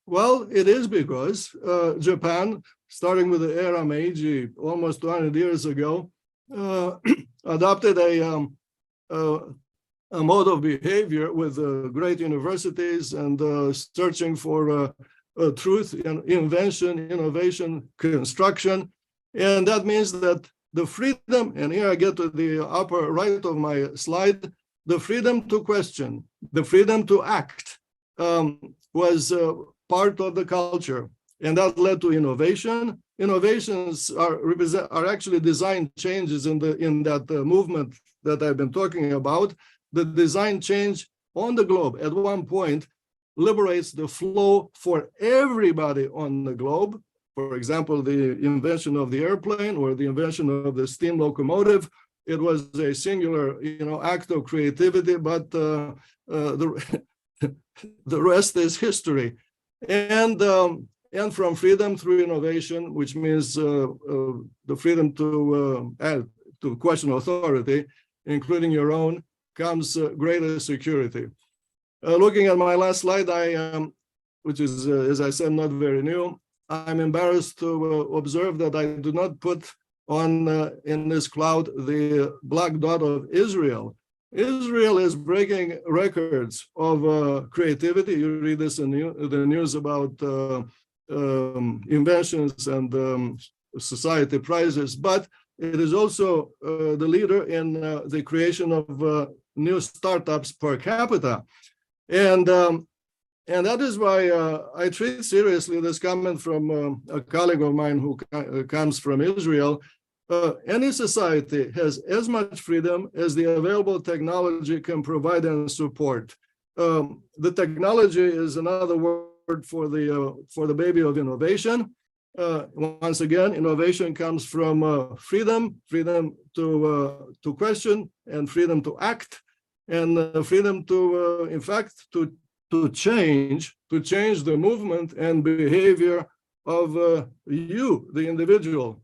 Well, it is because Japan, starting with the era Meiji almost 200 years ago, adopted a mode of behavior with great universities and searching for truth, invention, innovation, construction. And that means that the freedom, and here I get to the upper right of my slide, the freedom to question, the freedom to act was part of the culture. And that led to innovation. Innovations are actually design changes in that movement that I've been talking about. The design change on the globe at one point liberates the flow for everybody on the globe. For example, the invention of the airplane or the invention of the steam locomotive. It was a singular, act of creativity, but the rest is history. And from freedom through innovation, which means the freedom to question authority, including your own, comes greater security. Looking at my last slide, which is, as I said, not very new, I'm embarrassed to observe that I do not put on in this cloud the black dot of Israel. Israel is breaking records of creativity. You read this in the news about inventions and society prizes, but it is also the leader in the creation of new startups per capita. And that is why I treat seriously this comment from a colleague of mine who comes from Israel. Any society has as much freedom as the available technology can provide and support. The technology is another word for the baby of innovation. Once again, innovation comes from freedom to question, and freedom to act, and freedom to, in fact, to change the movement and behavior of you, the individual.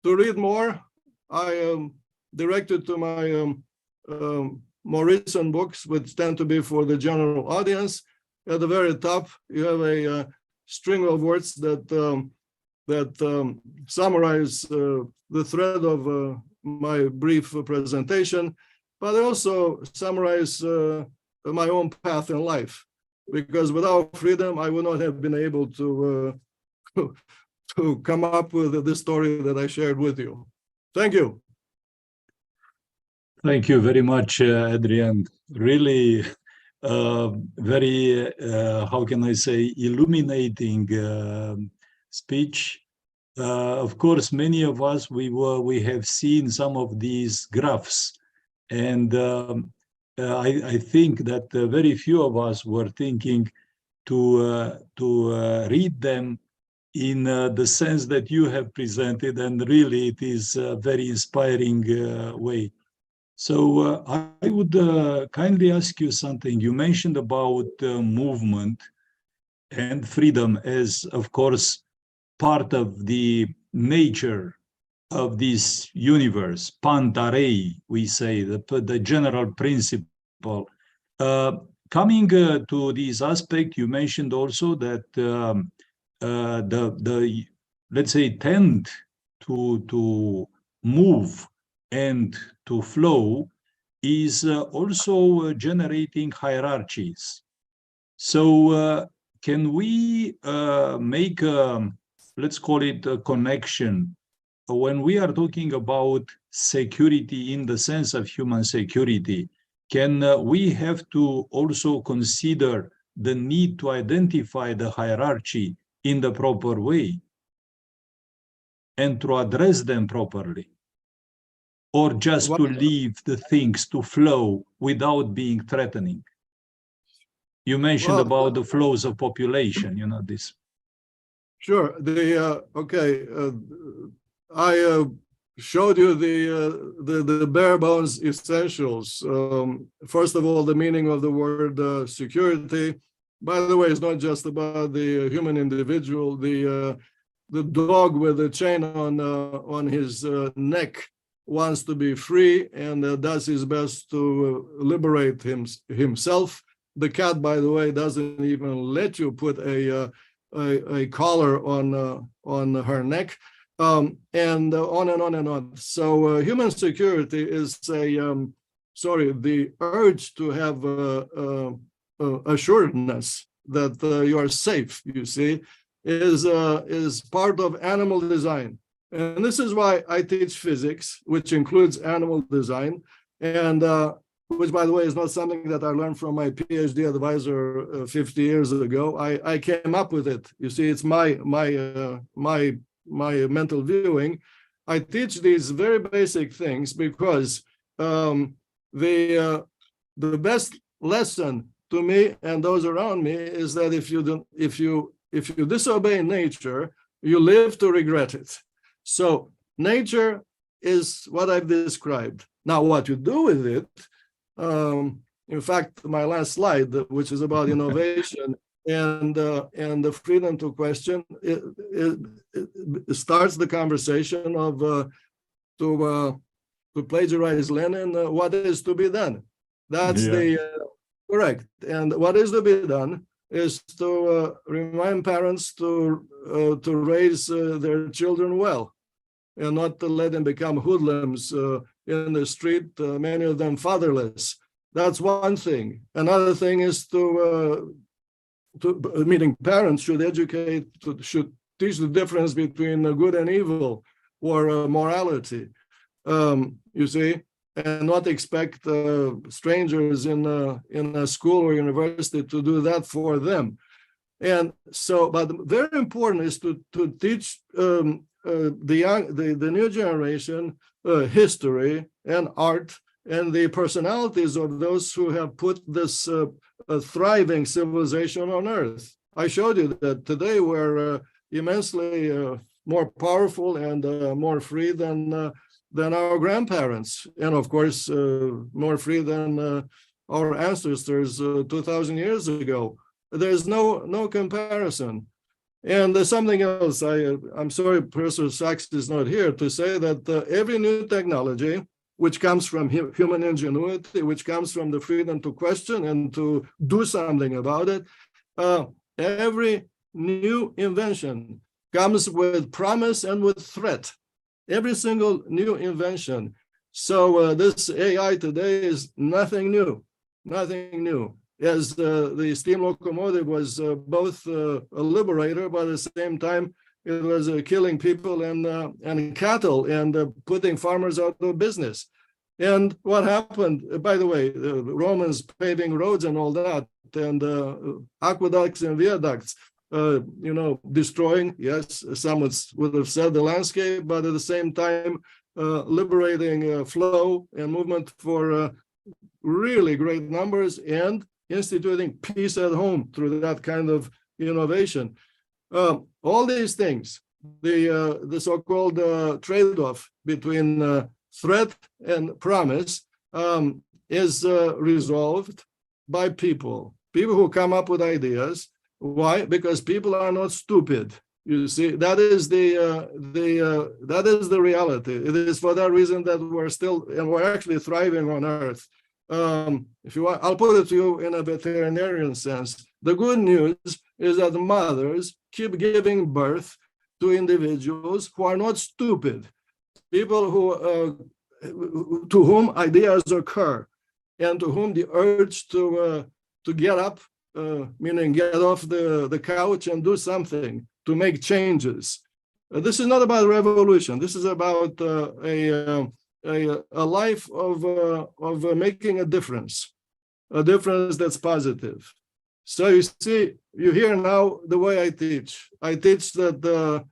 To read more, I am directed to my more recent books, which tend to be for the general audience. At the very top, you have a string of words that summarize the thread of my brief presentation, but they also summarize my own path in life, because without freedom, I would not have been able to come up with this story that I shared with you. Thank you. Thank you very much, Adrian. Really very, how can I say, illuminating speech. Of course, many of us, we have seen some of these graphs And I think that very few of us were thinking to read them in the sense that you have presented, and really it is a very inspiring way. So I would kindly ask you something. You mentioned about movement and freedom as, of course, part of the nature of this universe, pantarei, we say, the general principle. Coming to this aspect, you mentioned also that the let's say tend to move and to flow is also generating hierarchies. So can we make let's call it a connection when we are talking about security in the sense of human security? Can we have to also consider the need to identify the hierarchy in the proper way and to address them properly, or just to leave the things to flow without being threatening? You mentioned about the flows of population, you know, this. Sure. I showed you the bare bones essentials. First of all, the meaning of the word security. By the way, it's not just about the human individual. The dog with the chain on his neck wants to be free and does his best to liberate himself. The cat, by the way, doesn't even let you put a collar on her neck, and on and on and on. So human security is the urge to have assuredness that you are safe, you see, is part of animal design. And this is why I teach physics, which includes animal design, and which, by the way, is not something that I learned from my PhD advisor 50 years ago. I came up with it. You see, it's my mental viewing. I teach these very basic things because the best lesson to me and those around me is that if you disobey nature, you live to regret it. So nature is what I've described. Now, what you do with it, in fact, my last slide, which is about innovation and the freedom to question, it starts the conversation of to plagiarize Lenin. What is to be done? That's correct. And what is to be done is to remind parents to raise their children well, and not to let them become hoodlums in the street, many of them fatherless. That's one thing. Another thing is meaning parents should should teach the difference between good and evil, or morality, you see, and not expect strangers in a school or university to do that for them. And so, but very important is to teach the new generation history and art and the personalities of those who have put this thriving civilization on earth. I showed you that today we're immensely more powerful and more free than our grandparents, and of course more free than our ancestors 2,000 years ago. There's no comparison. And there's something else. I'm sorry, Professor Sachs is not here to say that every new technology, which comes from human ingenuity, which comes from the freedom to question and to do something about it, every new invention comes with promise and with threat. Every single new invention. So this AI today is nothing new, nothing new. As the steam locomotive was both a liberator, but at the same time, it was killing people and cattle and putting farmers out of business. And what happened, by the way, the Romans paving roads and all that, and aqueducts and viaducts, destroying, yes, some would have said the landscape, but at the same time, liberating flow and movement for really great numbers, and instituting peace at home through that kind of innovation. All these things, the so-called trade-off between threat and promise is resolved by people who come up with ideas. Why? Because people are not stupid. You see, that is the reality. It is for that reason that we're actually thriving on Earth. If you want, I'll put it to you in a veterinarian sense. The good news is that mothers keep giving birth to individuals who are not stupid, people who to whom ideas occur, and to whom the urge to get up, meaning get off the couch and do something, to make changes. This is not about revolution. This is about a life of making a difference that's positive. So you see, you hear now the way I teach. I teach that the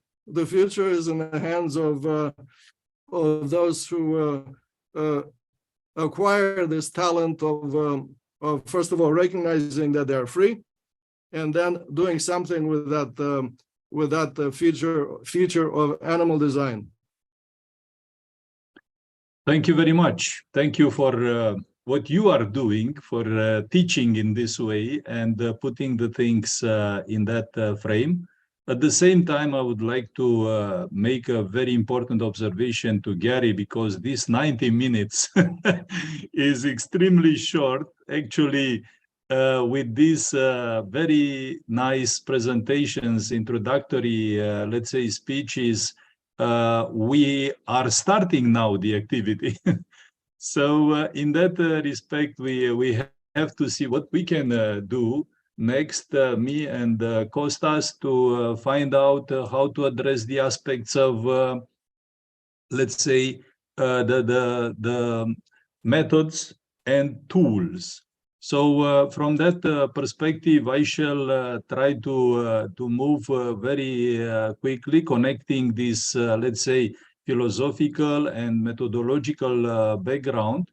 future is in the hands of those who acquire this talent of first of all recognizing that they're free, and then doing something with that feature of animal design. Thank you very much. Thank you for what you are doing, for teaching in this way and putting the things in that frame. At the same time, I would like to make a very important observation to Garry, because this 90 minutes is extremely short. Actually, with these very nice presentations, introductory, let's say, speeches, we are starting now the activity. So in that respect, we have to see what we can do next, me and Kostas, to find out how to address the aspects of, let's say, the methods and tools. So from that perspective, I shall try to move very quickly, connecting this, let's say, philosophical and methodological background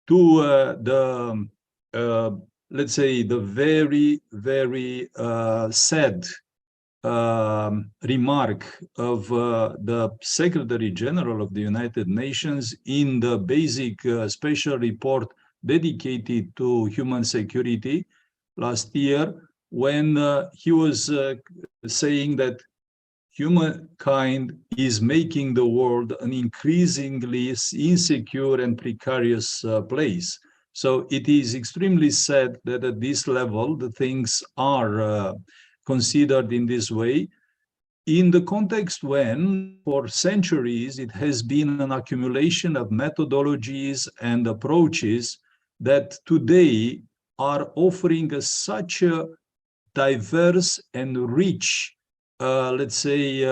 to the let's say, the very, very sad remark of the Secretary General of the United Nations in the basic special report dedicated to human security last year, when he was saying that humankind is making the world an increasingly insecure and precarious place. So it is extremely sad that at this level, the things are considered in this way, in the context when, for centuries, it has been an accumulation of methodologies and approaches that today are offering such a diverse and rich, let's say,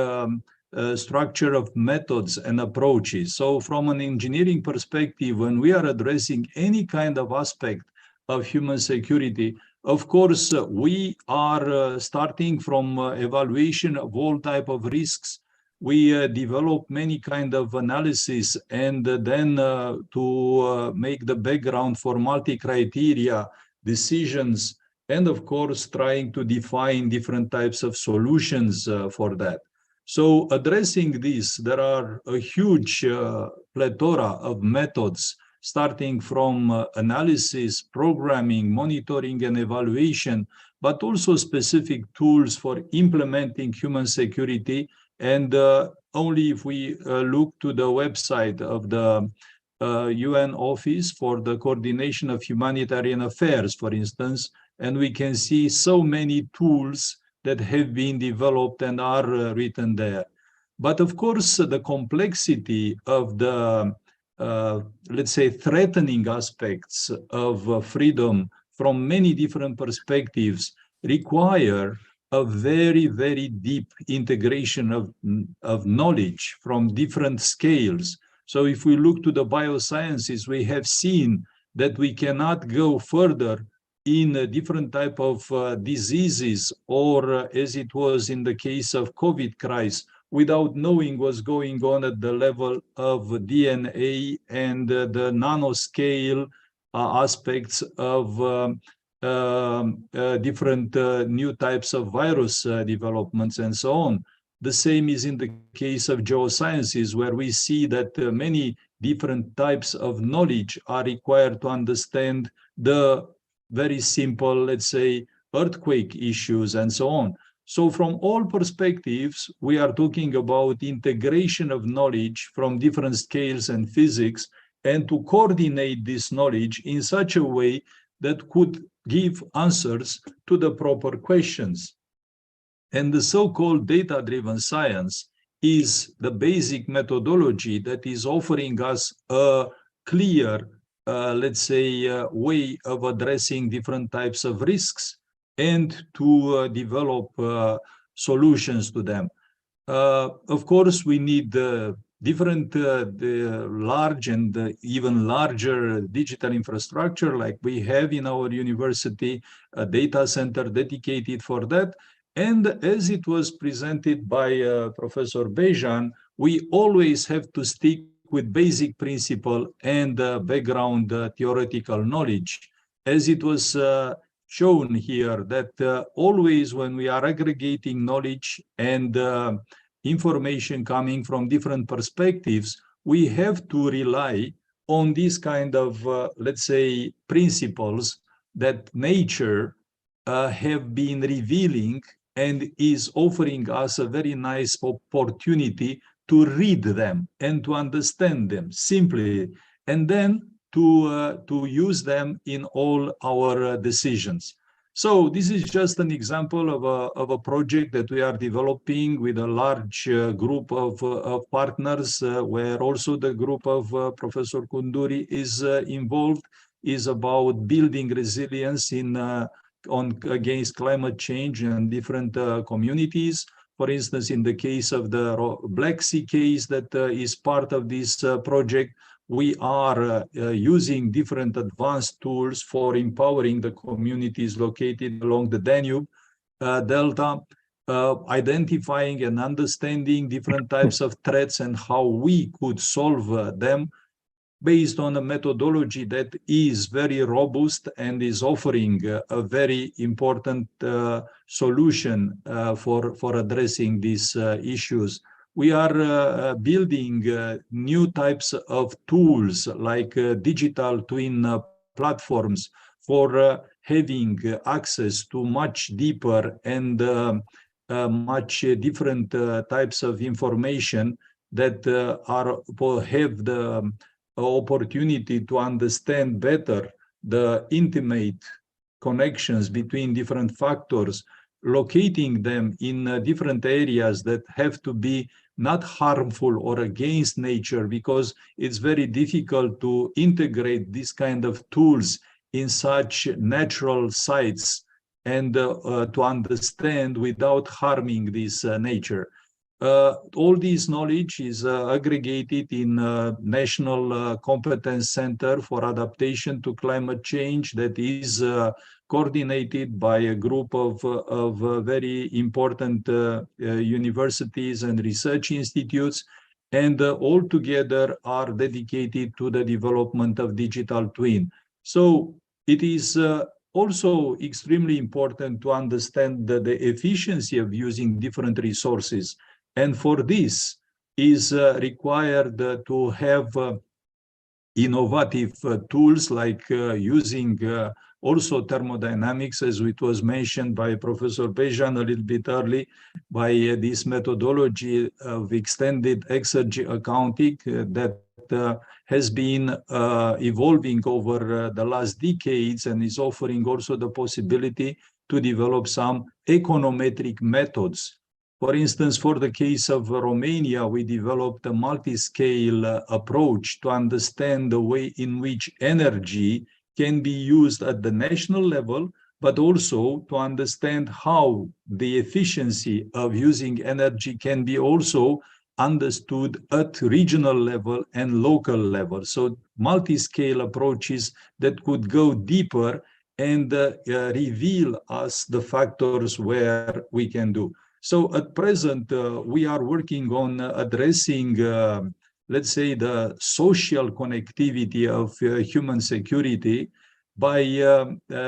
structure of methods and approaches. So from an engineering perspective, when we are addressing any kind of aspect of human security, of course, we are starting from evaluation of all type of risks. We develop many kind of analysis, and then to make the background for multi-criteria decisions, and of course, trying to define different types of solutions for that. So addressing this, there are a huge plethora of methods, starting from analysis, programming, monitoring, and evaluation, but also specific tools for implementing human security. And only if we look to the website of the UN Office for the Coordination of Humanitarian Affairs, for instance, and we can see so many tools that have been developed and are written there. But of course, the complexity of the, let's say, threatening aspects of freedom from many different perspectives require a very, very deep integration of knowledge from different scales. So if we look to the biosciences, we have seen that we cannot go further in a different type of diseases, or as it was in the case of COVID crisis, without knowing what's going on at the level of DNA and the nanoscale aspects of different new types of virus developments and so on. The same is in the case of geosciences, where we see that many different types of knowledge are required to understand the very simple, let's say, earthquake issues and so on. So from all perspectives, we are talking about integration of knowledge from different scales and physics, and to coordinate this knowledge in such a way that could give answers to the proper questions. And the so-called data-driven science is the basic methodology that is offering us a clear, let's say, way of addressing different types of risks and to develop solutions to them. Of course, we need different the large and even larger digital infrastructure like we have in our university, a data center dedicated for that. And as it was presented by Professor Bejan, we always have to stick with basic principle and background theoretical knowledge. As it was shown here, that always when we are aggregating knowledge and information coming from different perspectives, we have to rely on these kind of, let's say, principles that nature have been revealing and is offering us a very nice opportunity to read them and to understand them simply, and then to use them in all our decisions. So this is just an example of a project that we are developing with a large group of partners, where also the group of Professor Koundouri is involved, is about building resilience in against climate change and different communities. For instance, in the case of the Black Sea case that is part of this project, we are using different advanced tools for empowering the communities located along the Danube Delta, identifying and understanding different types of threats and how we could solve them based on a methodology that is very robust and is offering a very important solution for addressing these issues. We are building new types of tools like digital twin platforms for having access to much deeper and much different types of information that have the opportunity to understand better the intimate connections between different factors, locating them in different areas that have to be not harmful or against nature, because it's very difficult to integrate this kind of tools in such natural sites and to understand without harming this nature. All this knowledge is aggregated in National Competence Center for Adaptation to Climate Change that is coordinated by a group of very important universities and research institutes, and all together are dedicated to the development of digital twin. So it is also extremely important to understand the efficiency of using different resources. And for this is required to have innovative tools like using also thermodynamics, as it was mentioned by Professor Bejan a little bit early, by this methodology of extended exergy accounting that has been evolving over the last decades and is offering also the possibility to develop some econometric methods. For instance, for the case of Romania, we developed a multi-scale approach to understand the way in which energy can be used at the national level, but also to understand how the efficiency of using energy can be also understood at regional level and local level. So multi-scale approaches that could go deeper and reveal us the factors where we can do. So at present, we are working on addressing, let's say, the social connectivity of human security by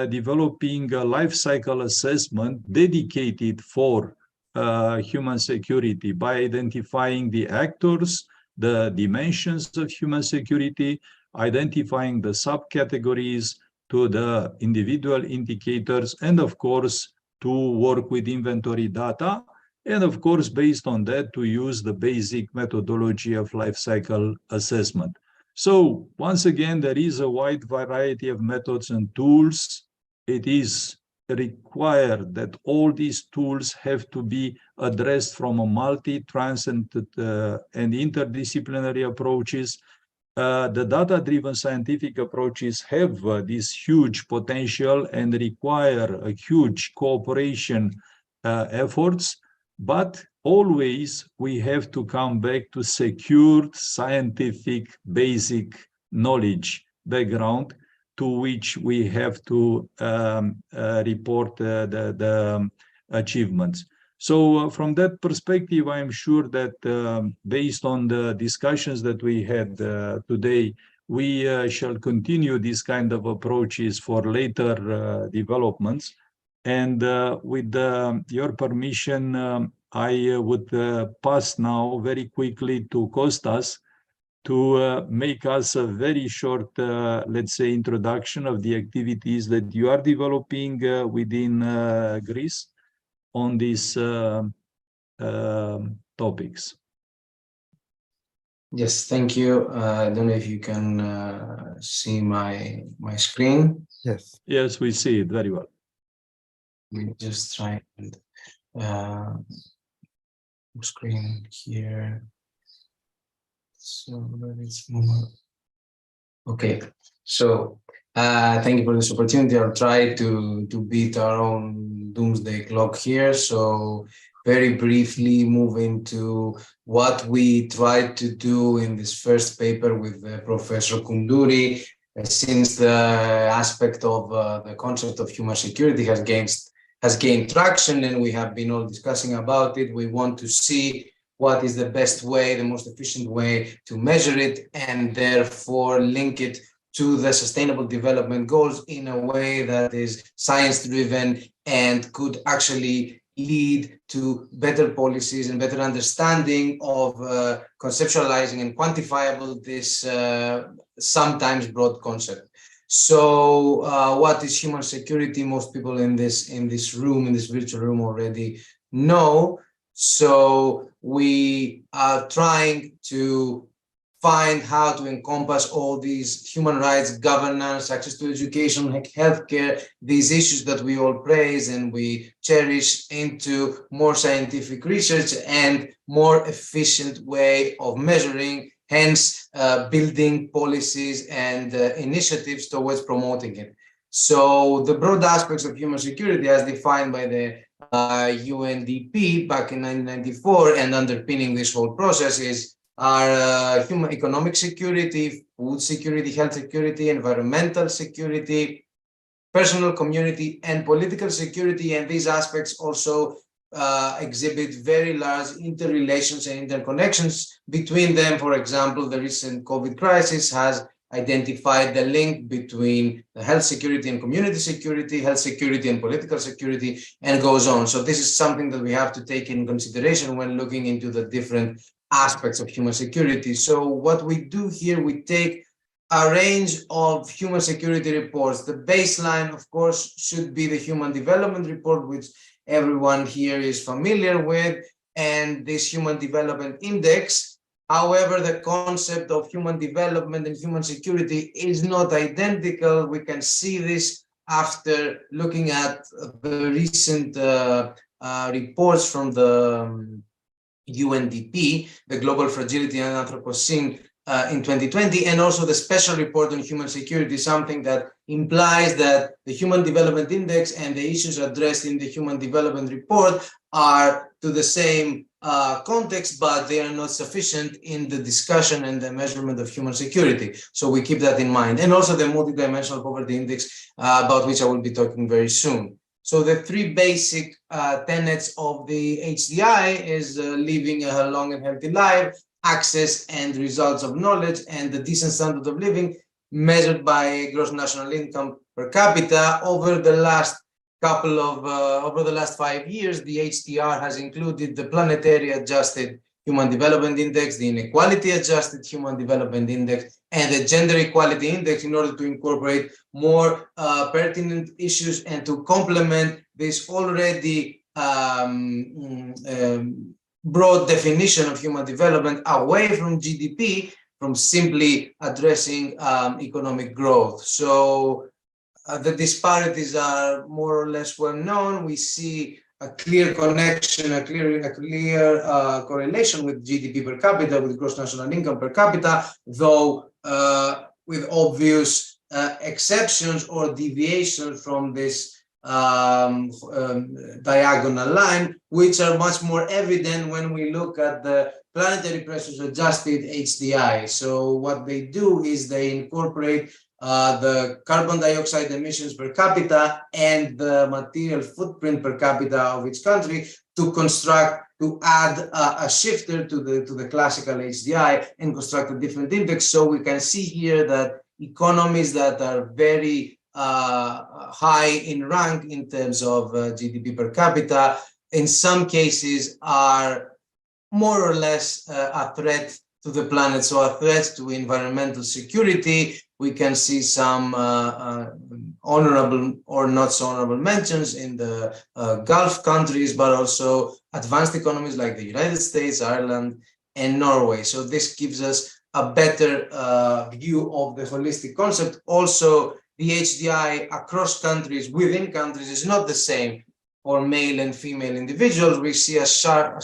developing a life cycle assessment dedicated for human security, by identifying the actors, the dimensions of human security, identifying the subcategories to the individual indicators, and of course, to work with inventory data, and of course, based on that, to use the basic methodology of life cycle assessment. So once again, there is a wide variety of methods and tools. It is required that all these tools have to be addressed from a multi-transcendent and interdisciplinary approaches. The data-driven scientific approaches have this huge potential and require a huge cooperation efforts, but always we have to come back to secured scientific basic knowledge background to which we have to report the achievements. So from that perspective, I am sure that based on the discussions that we had today, we shall continue this kind of approaches for later developments. And with your permission, I would pass now very quickly to Kostas to make us a very short, let's say, introduction of the activities that you are developing within Greece on these topics. Yes, thank you. I don't know if you can see my screen. Yes. Yes, we see it very well. We just try and screen here. So it's more. Okay, so thank you for this opportunity. I'll try to beat our own doomsday clock here. So very briefly move into what we tried to do in this first paper with Professor Koundouri, since the aspect of the concept of human security has gained traction, and we have been all discussing about it. We want to see what is the best way, the most efficient way to measure it, and therefore link it to the Sustainable Development Goals in a way that is science-driven and could actually lead to better policies and better understanding of conceptualizing and quantifiable this sometimes broad concept. So what is human security? Most people in this room, in this virtual room, already know. So we are trying to find how to encompass all these human rights, governance, access to education, healthcare, these issues that we all praise and we cherish, into more scientific research and more efficient way of measuring, hence building policies and initiatives towards promoting it. So the broad aspects of human security as defined by the UNDP back in 1994 and underpinning this whole process are human economic security, food security, health security, environmental security, personal, community, and political security. And these aspects also exhibit very large interrelations and interconnections between them. For example, the recent COVID crisis has identified the link between the health security and community security, health security and political security, and goes on. So this is something that we have to take in consideration when looking into the different aspects of human security. So what we do here, we take a range of human security reports. The baseline, of course, should be the Human Development Report, which everyone here is familiar with, and this Human Development Index. However, the concept of human development and human security is not identical. We can see this after looking at the recent reports from the UNDP, the Global Fragility and Anthropocene in 2020, and also the special report on human security, something that implies that the Human Development Index and the issues addressed in the Human Development Report are to the same context, but they are not sufficient in the discussion and the measurement of human security. So we keep that in mind. And also the Multidimensional Poverty Index, about which I will be talking very soon. So the three basic tenets of the HDI is living a long and healthy life, access and results of knowledge, and the decent standard of living measured by gross national income per capita. Over the last 5 years, the HDR has included the planetary adjusted Human Development Index, the Inequality Adjusted Human Development Index, and the Gender Equality Index in order to incorporate more pertinent issues and to complement this already broad definition of human development away from GDP, from simply addressing economic growth. So the disparities are more or less well known. We see a clear connection, a clear correlation with GDP per capita, with gross national income per capita, though with obvious exceptions or deviations from this diagonal line, which are much more evident when we look at the planetary pressures adjusted HDI. So what they do is they incorporate the carbon dioxide emissions per capita and the material footprint per capita of each country to add a shifter to the classical HDI and construct a different index. So we can see here that economies that are very high in rank in terms of GDP per capita, in some cases are more or less a threat to the planet, so a threat to environmental security. We can see some honorable or not so honorable mentions in the Gulf countries, but also advanced economies like the United States, Ireland, and Norway. So this gives us a better view of the holistic concept. Also, the HDI across countries, within countries, is not the same for male and female individuals. We see a stark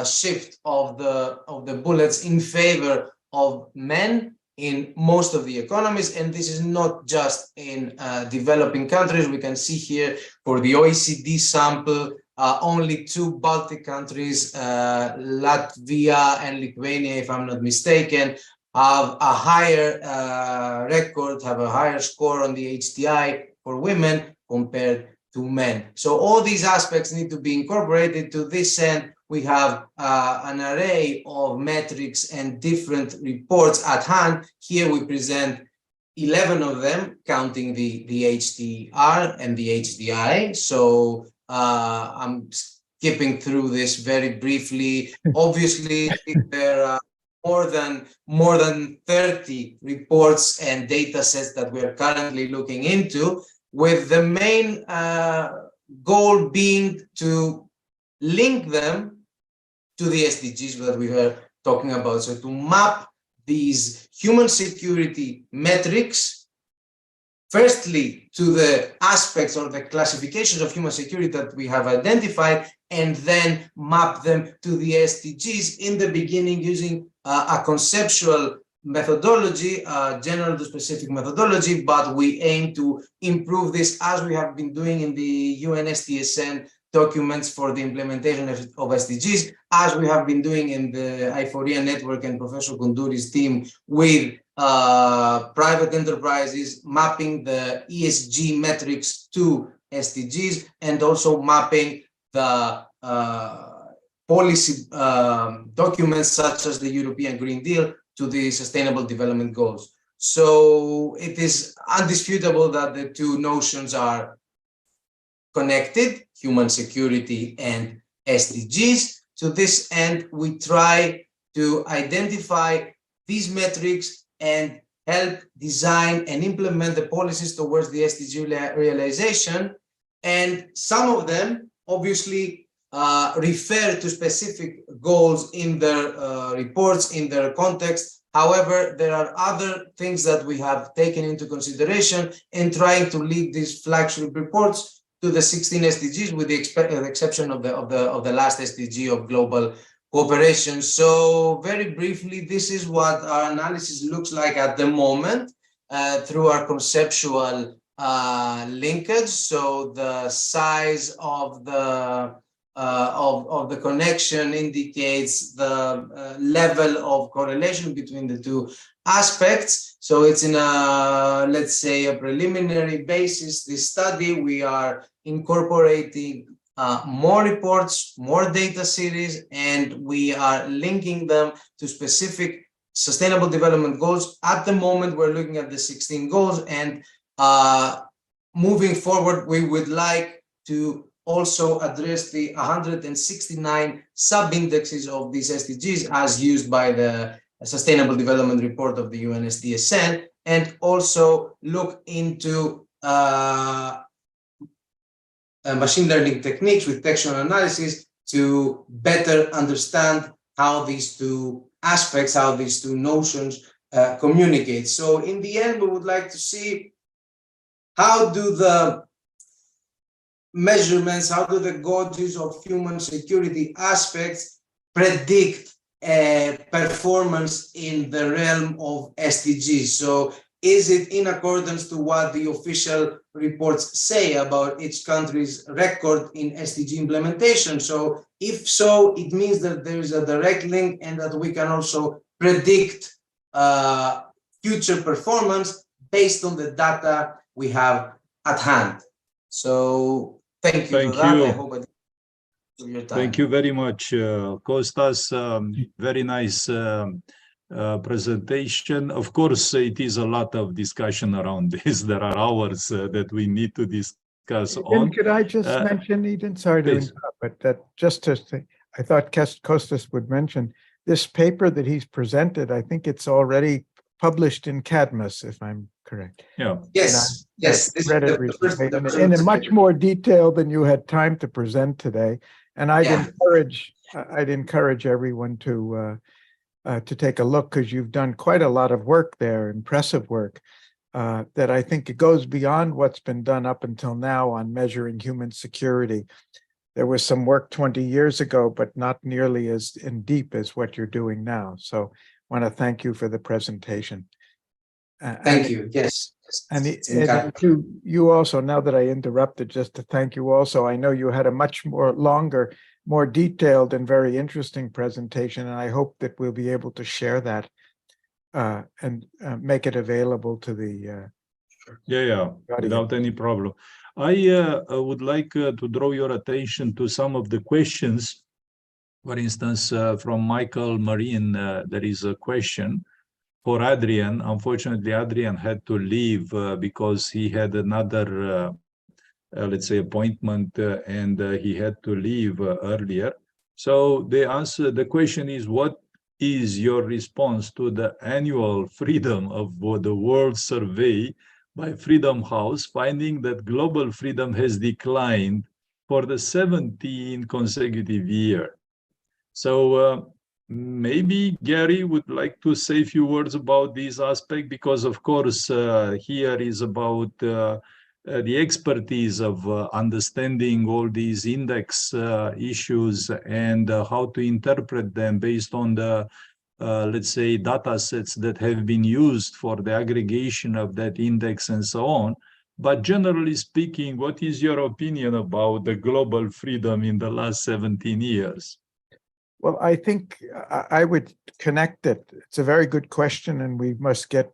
shift of the bullets in favor of men in most of the economies, and this is not just in developing countries. We can see here for the OECD sample, only 2 Baltic countries, Latvia and Lithuania, if I'm not mistaken, have a higher record, have a higher score on the HDI for women compared to men. So all these aspects need to be incorporated. To this end, we have an array of metrics and different reports at hand. Here we present 11 of them, counting the HDR and the HDI. So I'm skipping through this very briefly. Obviously, there are more than 30 reports and data sets that we're currently looking into, with the main goal being to link them to the SDGs that we were talking about. So to map these human security metrics, firstly, to the aspects or the classifications of human security that we have identified, and then map them to the SDGs in the beginning using a conceptual methodology, general to specific methodology, but we aim to improve this as we have been doing in the UN SDSN documents for the implementation of SDGs, as we have been doing in the I4EA network and Professor Koundouri's team with private enterprises, mapping the ESG metrics to SDGs, and also mapping the policy documents such as the European Green Deal to the Sustainable Development Goals. So it is undisputable that the two notions are connected, human security and SDGs. To this end, we try to identify these metrics and help design and implement the policies towards the SDG realization. And some of them obviously refer to specific goals in their reports, in their context. However, there are other things that we have taken into consideration in trying to lead these flagship reports to the 16 SDGs, with the exception of the last SDG of global cooperation. So very briefly, this is what our analysis looks like at the moment through our conceptual linkage. So the size of the of the connection indicates the level of correlation between the two aspects. So it's in a, let's say, a preliminary basis, this study. We are incorporating more reports, more data series, and we are linking them to specific sustainable development goals. At the moment, we're looking at the 16 goals, and moving forward, we would like to also address the 169 sub-indexes of these SDGs as used by the Sustainable Development Report of the UN SDSN, and also look into machine learning techniques with textual analysis to better understand how these two aspects, how these two notions communicate. So in the end, we would like to see how do the measurements, how do the gauges of human security aspects predict performance in the realm of SDGs? So is it in accordance to what the official reports say about each country's record in SDG implementation? So if so, it means that there is a direct link and that we can also predict future performance based on the data we have at hand. So thank you for that. I hope I did your time. Thank you very much, Kostas. Very nice presentation. Of course, it is a lot of discussion around this. There are hours that we need to discuss on. Could I just mention, Eden, sorry to interrupt, but that just to say, I thought Kostas would mention this paper that he's presented. I think it's already published in Cadmus, if I'm correct. Yeah. Yes, yes. I read it recently in a much more detail than you had time to present today. And I'd encourage everyone to take a look, because you've done quite a lot of work there, impressive work, that I think it goes beyond what's been done up until now on measuring human security. There was some work 20 years ago, but not nearly as in deep as what you're doing now. So I want to thank you for the presentation. Thank you. Yes. And you also, now that I interrupted, just to thank you also, I know you had a much more longer, more detailed and very interesting presentation, and I hope that we'll be able to share that and make it available to the without any problem. I would like to draw your attention to some of the questions. For instance, from Michael Marine, there is a question for Adrian. Unfortunately, Adrian had to leave because he had another, let's say, appointment, and he had to leave earlier. So the question is, what is your response to the annual Freedom of the World survey by Freedom House, finding that global freedom has declined for the 17th consecutive year? So maybe Garry would like to say a few words about this aspect, because of course here is about the expertise of understanding all these index issues and how to interpret them based on the let's say data sets that have been used for the aggregation of that index and so on. But generally speaking, what is your opinion about the global freedom in the last 17 years? Well, I think I would connect it. It's a very good question, and we must get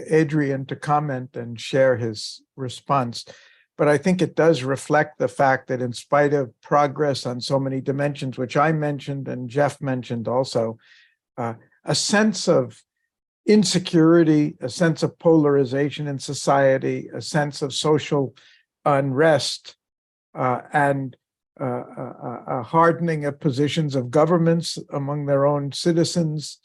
Adrian to comment and share his response. But I think it does reflect the fact that in spite of progress on so many dimensions, which I mentioned and Jeff mentioned also, a sense of insecurity, a sense of polarization in society, a sense of social unrest, and a hardening of positions of governments among their own citizens.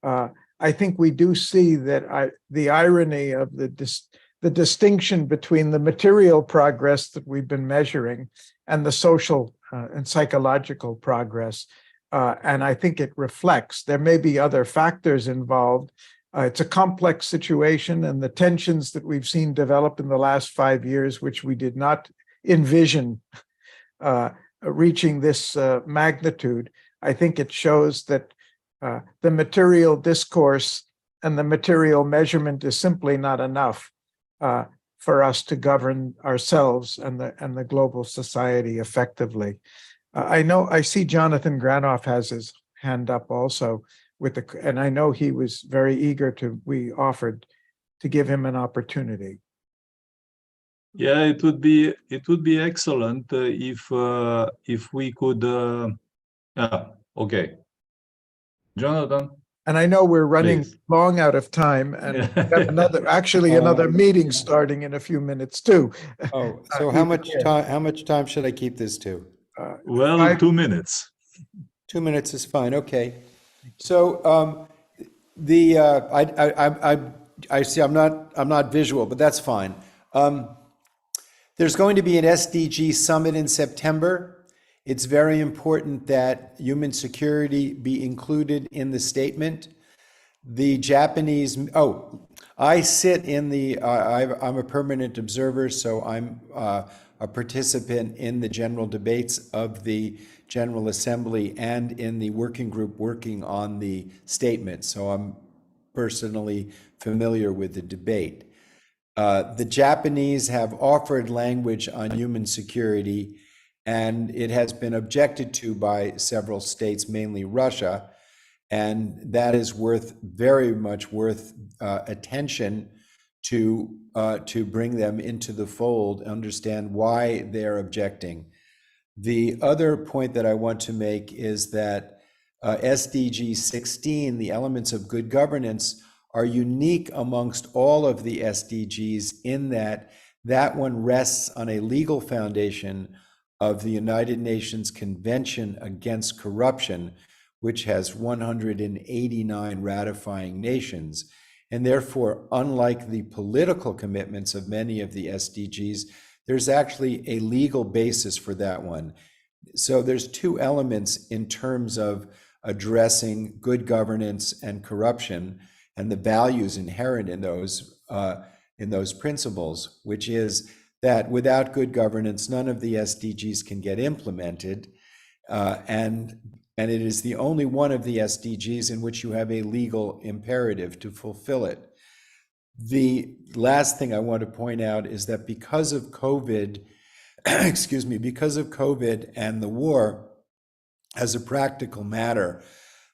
I think we do see that the irony of the distinction between the material progress that we've been measuring and the social and psychological progress. And I think it reflects, there may be other factors involved. It's a complex situation, and the tensions that we've seen develop in the last 5 years, which we did not envision reaching this magnitude. I think it shows that the material discourse and the material measurement is simply not enough for us to govern ourselves and the global society effectively. I know, I see Jonathan Granoff has his hand up also with the, and I know he was very eager to, we offered to give him an opportunity. Yeah, it would be excellent if we could. Okay, Jonathan. And I know we're running Please. long out of time, and we have another, actually another meeting starting in a few minutes too. Oh, so how much time should I keep this to? Well, 2 minutes. 2 minutes is fine, okay. So, I see I'm not visual, but that's fine. There's going to be an SDG summit in September. It's very important that human security be included in the statement. The Japanese, I sit in the, I'm a permanent observer, so I'm a participant in the general debates of the General Assembly and in the working group working on the statement. So I'm personally familiar with the debate. The Japanese have offered language on human security, and it has been objected to by several states, mainly Russia, and that is very much worth attention to bring them into the fold, understand why they're objecting. The other point that I want to make is that SDG 16, the elements of good governance, are unique amongst all of the SDGs in that that one rests on a legal foundation of the United Nations Convention Against Corruption, which has 189 ratifying nations. And therefore, unlike the political commitments of many of the SDGs, there's actually a legal basis for that one. So there's two elements in terms of addressing good governance and corruption and the values inherent in those principles, which is that without good governance, none of the SDGs can get implemented. And it is the only one of the SDGs in which you have a legal imperative to fulfill it. The last thing I want to point out is that because of COVID, because of COVID and the war, as a practical matter,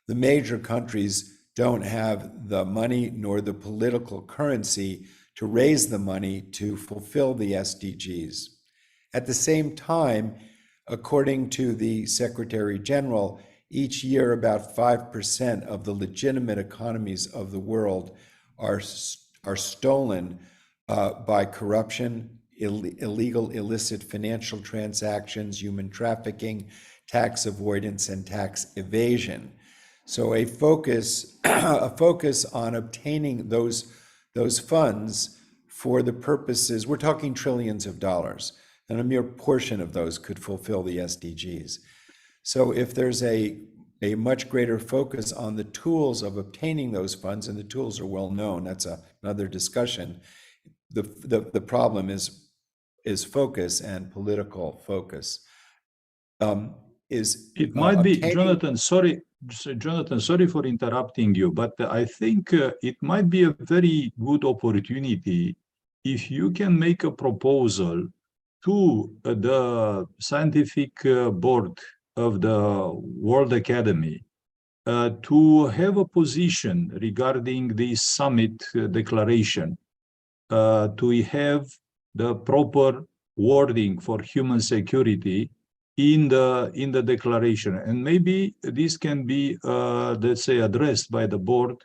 the major countries don't have the money nor the political currency to raise the money to fulfill the SDGs. At the same time, according to the Secretary General, each year about 5% of the legitimate economies of the world are stolen by corruption, illegal, illicit financial transactions, human trafficking, tax avoidance, and tax evasion. So a focus on obtaining those funds for the purposes, we're talking trillions of dollars, and a mere portion of those could fulfill the SDGs. So if there's a much greater focus on the tools of obtaining those funds, and the tools are well known, that's another discussion. The problem is focus and political focus. It might be, Jonathan, sorry for interrupting you, but I think it might be a very good opportunity if you can make a proposal to the scientific board of the World Academy to have a position regarding the summit declaration, to have the proper wording for human security in the declaration. And maybe this can be, let's say, addressed by the board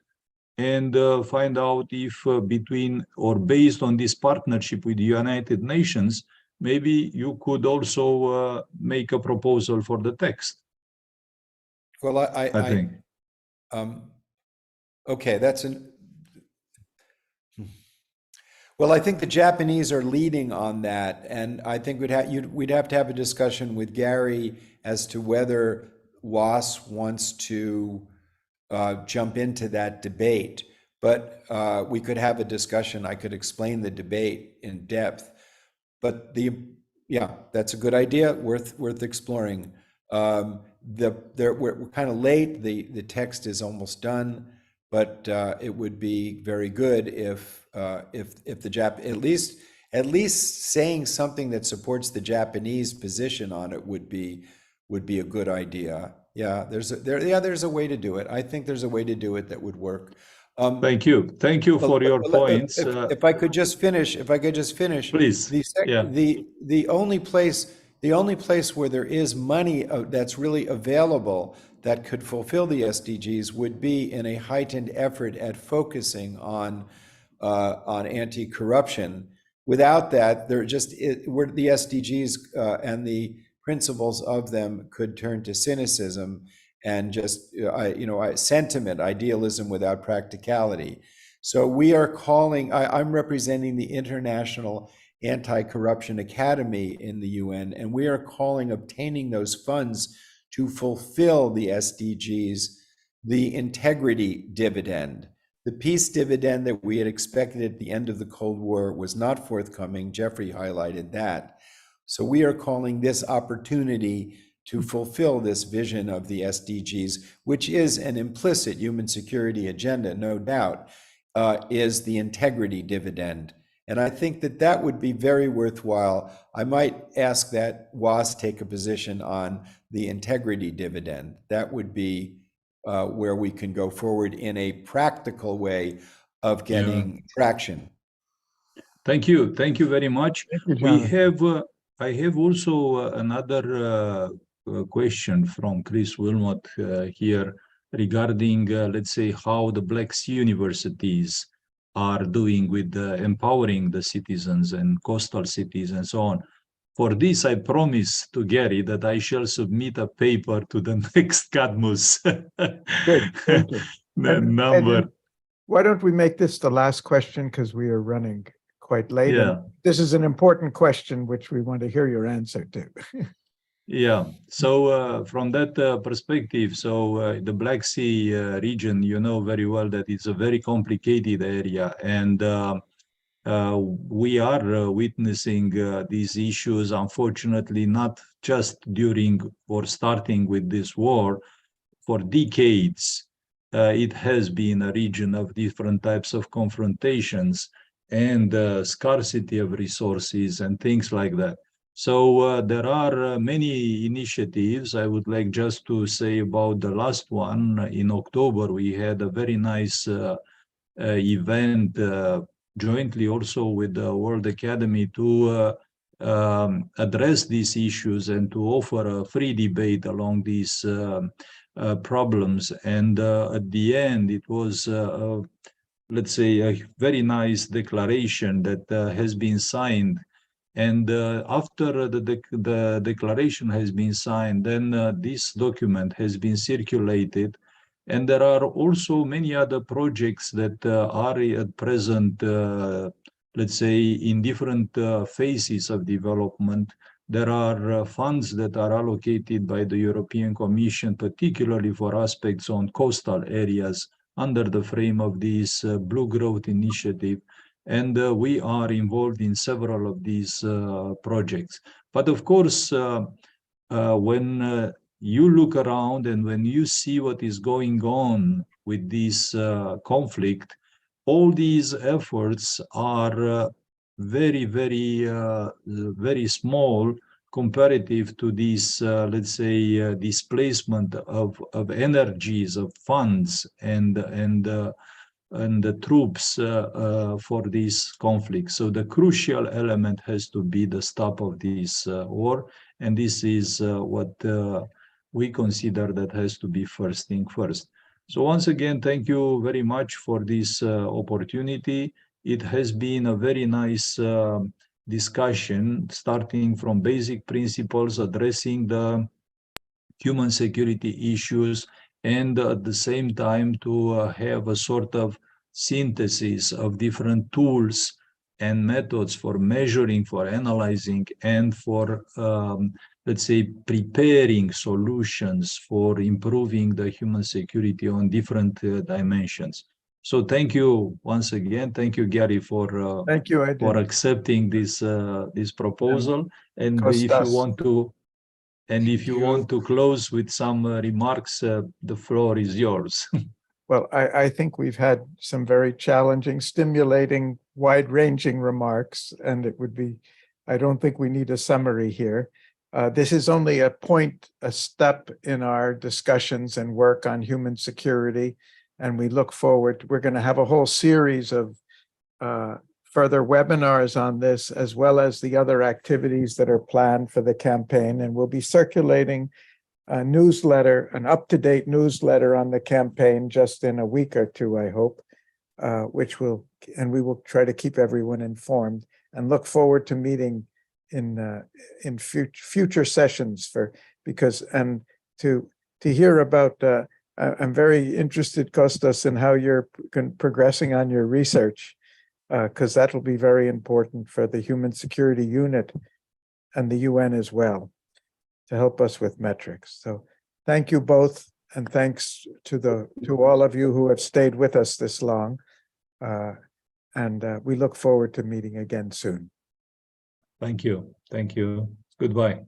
and find out if between or based on this partnership with the United Nations, maybe you could also make a proposal for the text. Well, I think. Okay, well, I think the Japanese are leading on that, and I think we'd have to have a discussion with Garry as to whether WAAS wants to jump into that debate. But we could have a discussion. I could explain the debate in depth. But that's a good idea, worth exploring. We're kind of late. The text is almost done, but it would be very good if the at least saying something that supports the Japanese position on it would be would be a good idea. Yeah, there's a way to do it. I think there's a way to do it that would work. Thank you for your points. If I could just finish, Please. the only place where there is money that's really available that could fulfill the SDGs would be in a heightened effort at focusing on anti-corruption. Without that, the SDGs and the principles of them could turn to cynicism and just sentiment, idealism without practicality. So we are calling. I'm representing the International Anti-Corruption Academy in the UN, and we are calling obtaining those funds to fulfill the SDGs, the integrity dividend. The peace dividend that we had expected at the end of the Cold War was not forthcoming. Jeffrey highlighted that. So we are calling this opportunity to fulfill this vision of the SDGs, which is an implicit human security agenda, no doubt, is the integrity dividend. And I think that would be very worthwhile. I might ask that WAAS take a position on the integrity dividend. That would be where we can go forward in a practical way of getting traction. Thank you very much. I have also another question from Chris Wilmot here regarding, let's say, how the Black Sea universities are doing with empowering the citizens and coastal cities and so on. For this, I promise to Garry that I shall submit a paper to the next Cadmus. Good, thank you. Number. Why don't we make this the last question, because we are running quite late. Yeah. This is an important question which we want to hear your answer to. Yeah, so from that perspective, so the Black Sea region, you know very well that it's a very complicated area, and we are witnessing these issues, unfortunately, not just during or starting with this war. For decades, it has been a region of different types of confrontations and scarcity of resources and things like that. So there are many initiatives. I would like just to say about the last one. In October, we had a very nice event jointly also with the World Academy to address these issues and to offer a free debate along these problems. And at the end, it was, let's say, a very nice declaration that has been signed. And after the declaration has been signed, then this document has been circulated. And there are also many other projects that are at present, let's say, in different phases of development. There are funds that are allocated by the European Commission, particularly for aspects on coastal areas under the frame of this Blue Growth Initiative. And we are involved in several of these projects. But of course, when you look around and when you see what is going on with this conflict, all these efforts are very, very, very small comparative to this, let's say, displacement of energies, of funds, and the troops for this conflict. So the crucial element has to be the stop of this war, and this is what we consider that has to be first thing first. So once again, thank you very much for this opportunity. It has been a very nice discussion, starting from basic principles, addressing the human security issues, and at the same time to have a sort of synthesis of different tools and methods for measuring, for analyzing, and for, let's say, preparing solutions for improving the human security on different dimensions. So thank you once again. Thank you, Garry, for Thank you, Adrian. for accepting this this proposal. And Kostas. if you want to, and if you want to close with some remarks, the floor is yours. Well, I think we've had some very challenging, stimulating, wide-ranging remarks, and it would be, I don't think we need a summary here. This is only a step in our discussions and work on human security. And we look forward, we're going to have a whole series of further webinars on this, as well as the other activities that are planned for the campaign. And we'll be circulating a newsletter, an up-to-date newsletter on the campaign just in a week or two, I hope, we will try to keep everyone informed and look forward to meeting in future sessions to hear about, I'm very interested, Kostas, in how you're progressing on your research, because that will be very important for the Human Security Unit and the UN as well, to help us with metrics. So thank you both, and thanks to all of you who have stayed with us this long. And we look forward to meeting again soon. Thank you. Thank you. Goodbye.